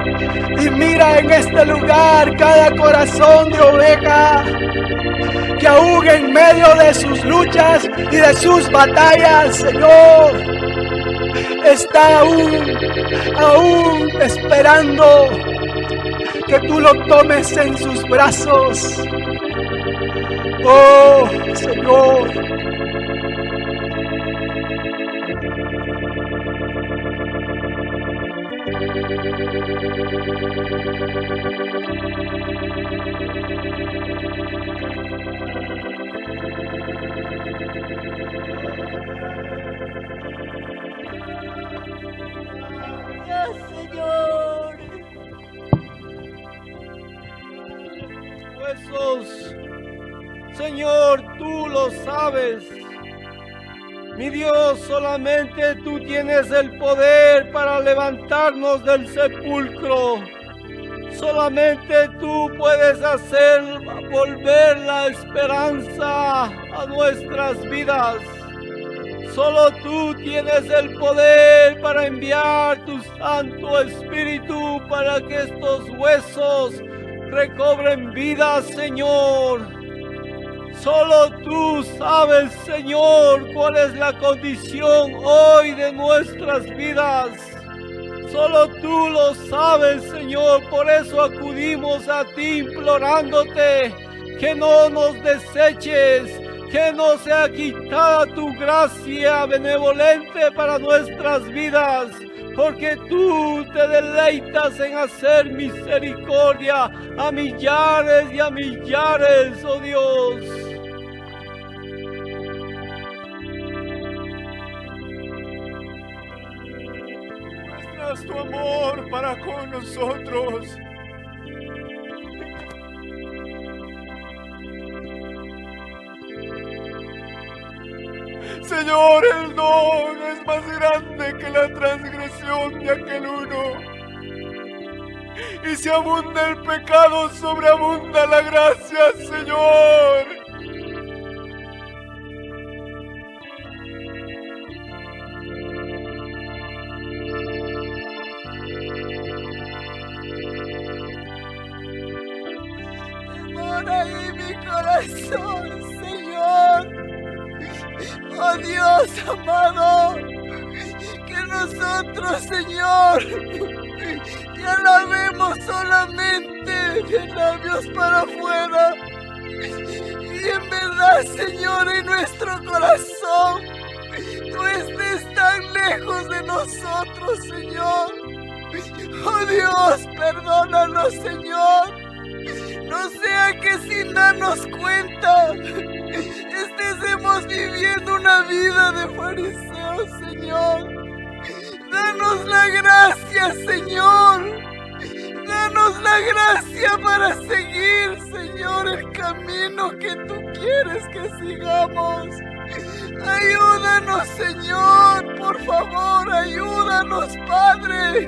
y mira en este lugar cada corazón de oveja que aún en medio de sus luchas y de sus batallas, Señor, está aún esperando que tú lo tomes en sus brazos. Oh, Señor. Señor. Huesos, Señor, tú lo sabes. Mi Dios, solamente tú tienes el poder para levantarnos del sepulcro. Solamente tú puedes hacer volver la esperanza a nuestras vidas. Solo tú tienes el poder para enviar tu Santo Espíritu para que estos huesos recobren vida, Señor. Solo tú sabes, Señor, cuál es la condición hoy de nuestras vidas. Solo tú lo sabes, Señor, por eso acudimos a ti implorándote que no nos deseches, que no sea quitada tu gracia benevolente para nuestras vidas, porque tú te deleitas en hacer misericordia a millares y a millares, oh Dios. Muestras tu amor para con nosotros. Señor, el don es más grande que la transgresión de aquel uno. Y si abunda el pecado, sobreabunda la gracia, Señor. Demora ahí mi corazón, Señor. Oh Dios amado, que nosotros, Señor, te alabemos solamente de labios para afuera. Y en verdad, Señor, en nuestro corazón, tú estés tan lejos de nosotros, Señor. Oh Dios, perdónanos, Señor. No sea que sin darnos cuenta estemos viviendo una vida de fariseo, Ayúdanos, Señor. Danos la gracia, Señor. Danos la gracia para seguir, Señor, el camino que tú quieres que sigamos. Ayúdanos, Señor, por favor, ayúdanos, Padre,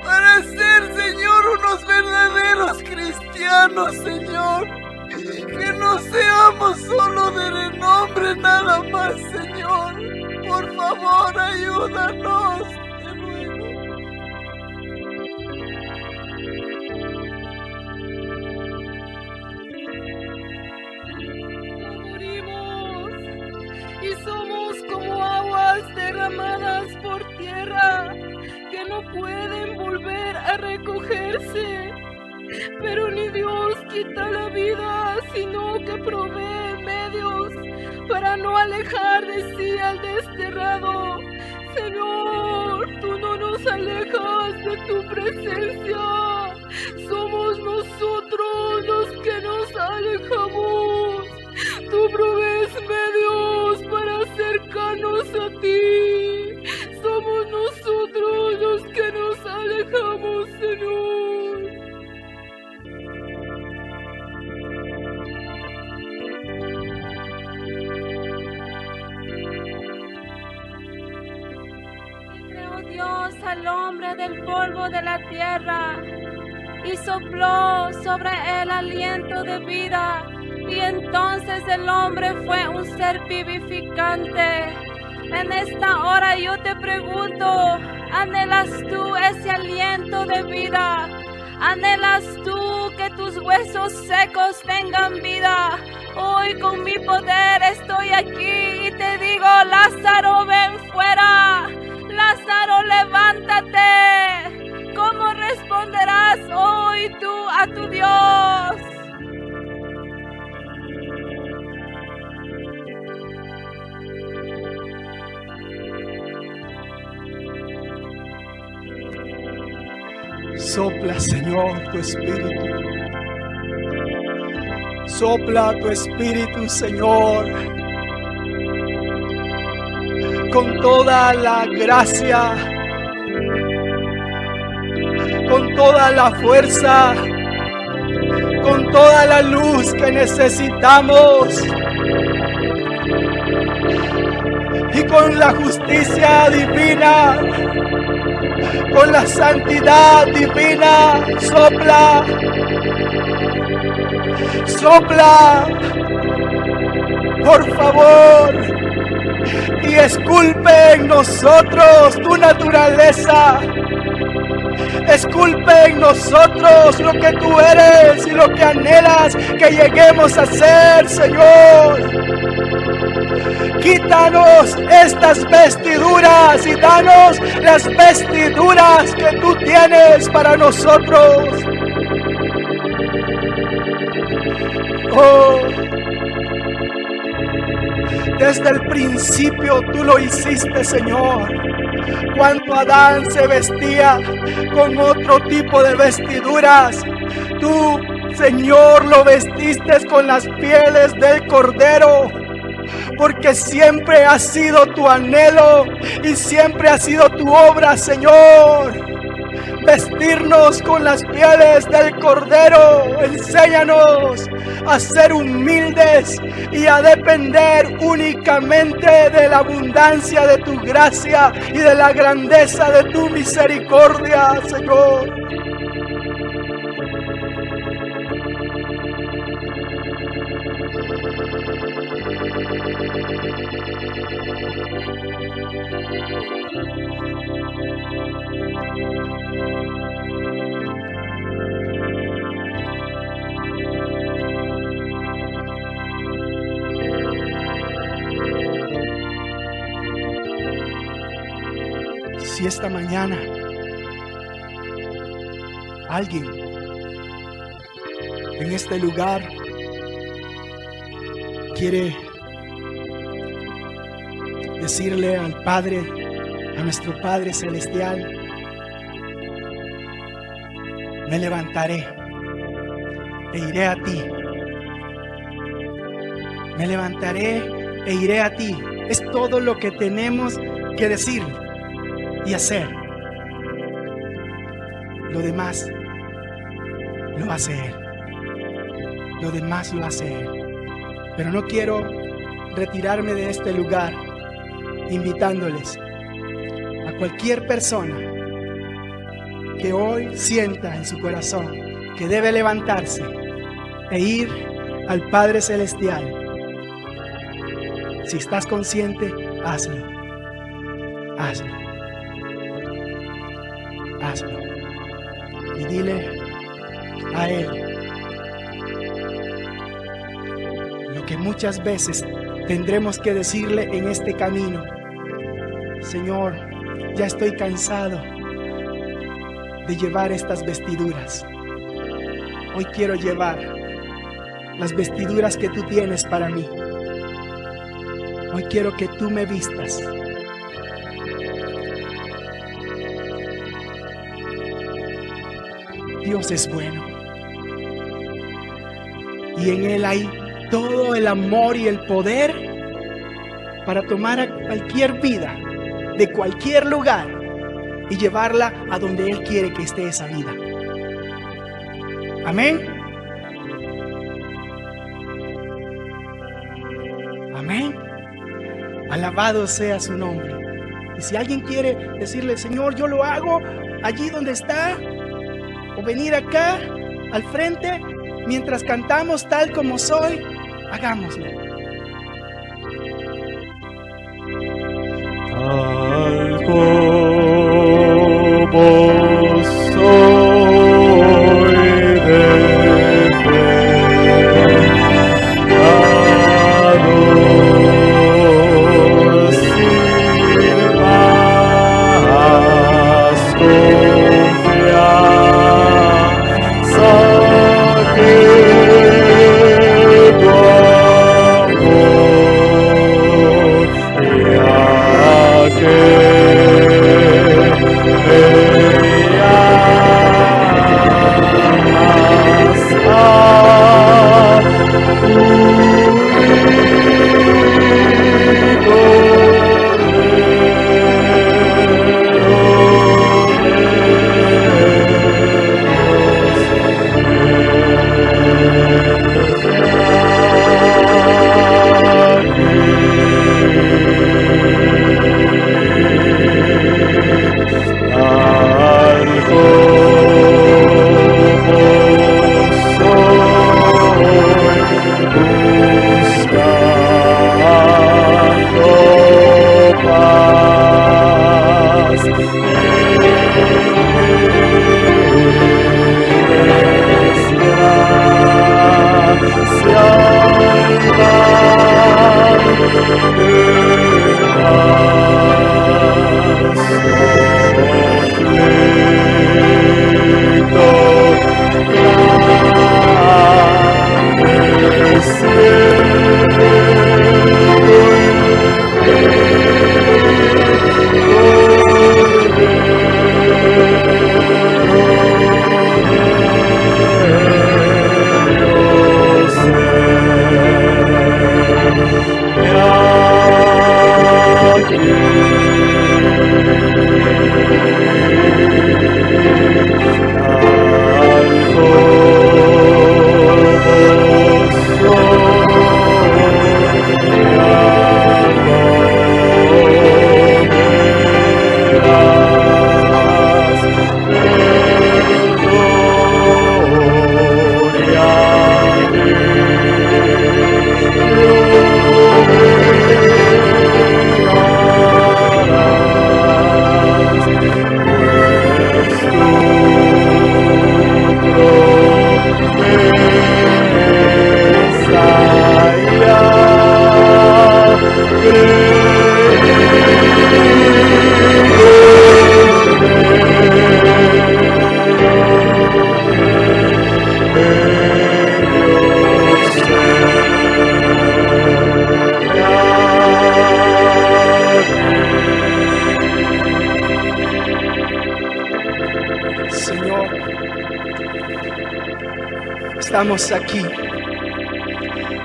para ser, Señor, unos verdaderos cristianos, Señor. Que no seamos solo de renombre nada más, Señor. Por favor, ayúdanos de nuevo. Morimos y somos como aguas derramadas por tierra que no pueden volver a recogerse. Pero ni Dios quita la vida, sino que provee medios para no alejar de sí al desterrado. Señor, tú no nos alejas de tu presencia. Somos nosotros los que nos alejamos. Tú provees medios para acercarnos a ti. Somos nosotros los que nos alejamos, Señor. Dios al hombre del polvo de la tierra y sopló sobre él aliento de vida, y entonces el hombre fue un ser vivificante. En esta hora yo te pregunto, ¿anhelas tú ese aliento de vida? ¿Anhelas tú que tus huesos secos tengan vida? Hoy con mi poder estoy aquí y te digo, Lázaro, ven fuera. Lázaro, levántate. ¿Cómo responderás hoy tú a tu Dios? Sopla, Señor, tu espíritu. Sopla tu espíritu, Señor, con toda la gracia, con toda la fuerza, con toda la luz que necesitamos y con la justicia divina, con la santidad divina. Sopla, sopla, por favor, y esculpe en nosotros tu naturaleza. Esculpe en nosotros lo que tú eres y lo que anhelas que lleguemos a ser, Señor. Quítanos estas vestiduras y danos las vestiduras que tú tienes para nosotros. Oh, desde el principio tú lo hiciste, Señor. Cuando Adán se vestía con otro tipo de vestiduras, tú, Señor, lo vestiste con las pieles del cordero, porque siempre ha sido tu anhelo y siempre ha sido tu obra, Señor, vestirnos con las pieles del cordero. Enséñanos a ser humildes y a depender únicamente de la abundancia de tu gracia y de la grandeza de tu misericordia, Señor. Si esta mañana alguien en este lugar quiere decirle al Padre, a nuestro Padre Celestial, me levantaré e iré a ti. Me levantaré e iré a ti. Es todo lo que tenemos que decir y hacer. Lo demás lo hace Él. Lo demás lo hace Él. Pero no quiero retirarme de este lugar invitándoles a cualquier persona que hoy sienta en su corazón que debe levantarse e ir al Padre Celestial. Si estás consciente, hazlo. Hazlo. Hazlo. Y dile a Él lo que muchas veces tendremos que decirle en este camino. Señor, ya estoy cansado de llevar estas vestiduras. Hoy quiero llevar las vestiduras que tú tienes para mí. Hoy quiero que tú me vistas. Dios es bueno. Y en Él hay todo el amor y el poder para tomar a cualquier vida de cualquier lugar y llevarla a donde Él quiere que esté esa vida. Amén. Amén. Alabado sea su nombre. Y si alguien quiere decirle, Señor, yo lo hago allí donde está, o venir acá al frente mientras cantamos tal como soy, hagámoslo. Tal como soy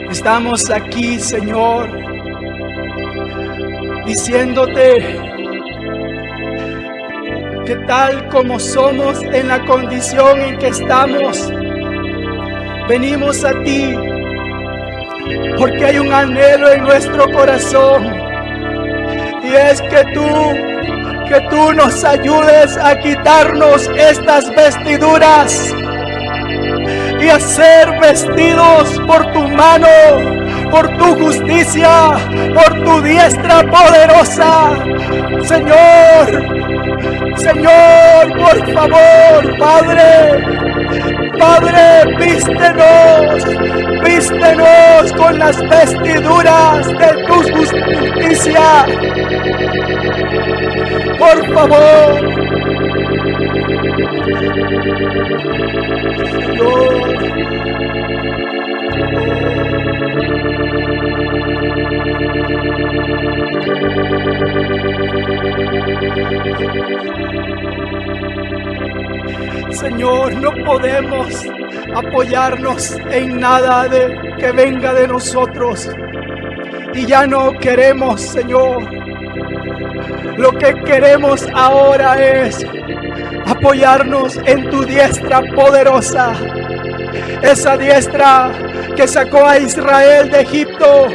Estamos aquí, Señor, diciéndote que tal como somos en la condición en que estamos, venimos a ti porque hay un anhelo en nuestro corazón, y es que tú nos ayudes a quitarnos estas vestiduras y a ser vestidos por tu mano, por tu justicia, por tu diestra poderosa. Señor, por favor, Padre, vístenos con las vestiduras de tu justicia. Por favor, Señor, no podemos apoyarnos en nada que venga de nosotros, y ya no queremos, Señor. Lo que queremos ahora es apoyarnos en tu diestra poderosa, esa diestra que sacó a Israel de Egipto,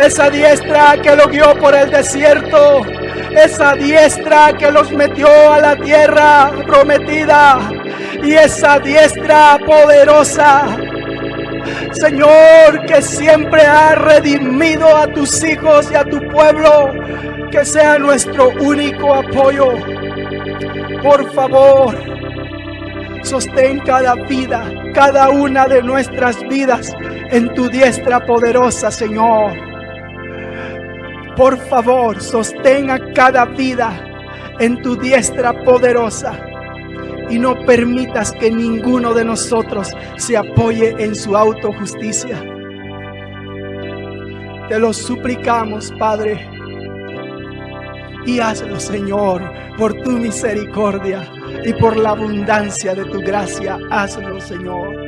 esa diestra que lo guió por el desierto, esa diestra que los metió a la tierra prometida, y esa diestra poderosa, Señor, que siempre ha redimido a tus hijos y a tu pueblo, que sea nuestro único apoyo. Por favor, sostén cada vida, cada una de nuestras vidas en tu diestra poderosa, Señor. Por favor, sostén a cada vida en tu diestra poderosa, y no permitas que ninguno de nosotros se apoye en su autojusticia. Te lo suplicamos, Padre, y hazlo, Señor, por tu misericordia y por la abundancia de tu gracia. Hazlo, Señor.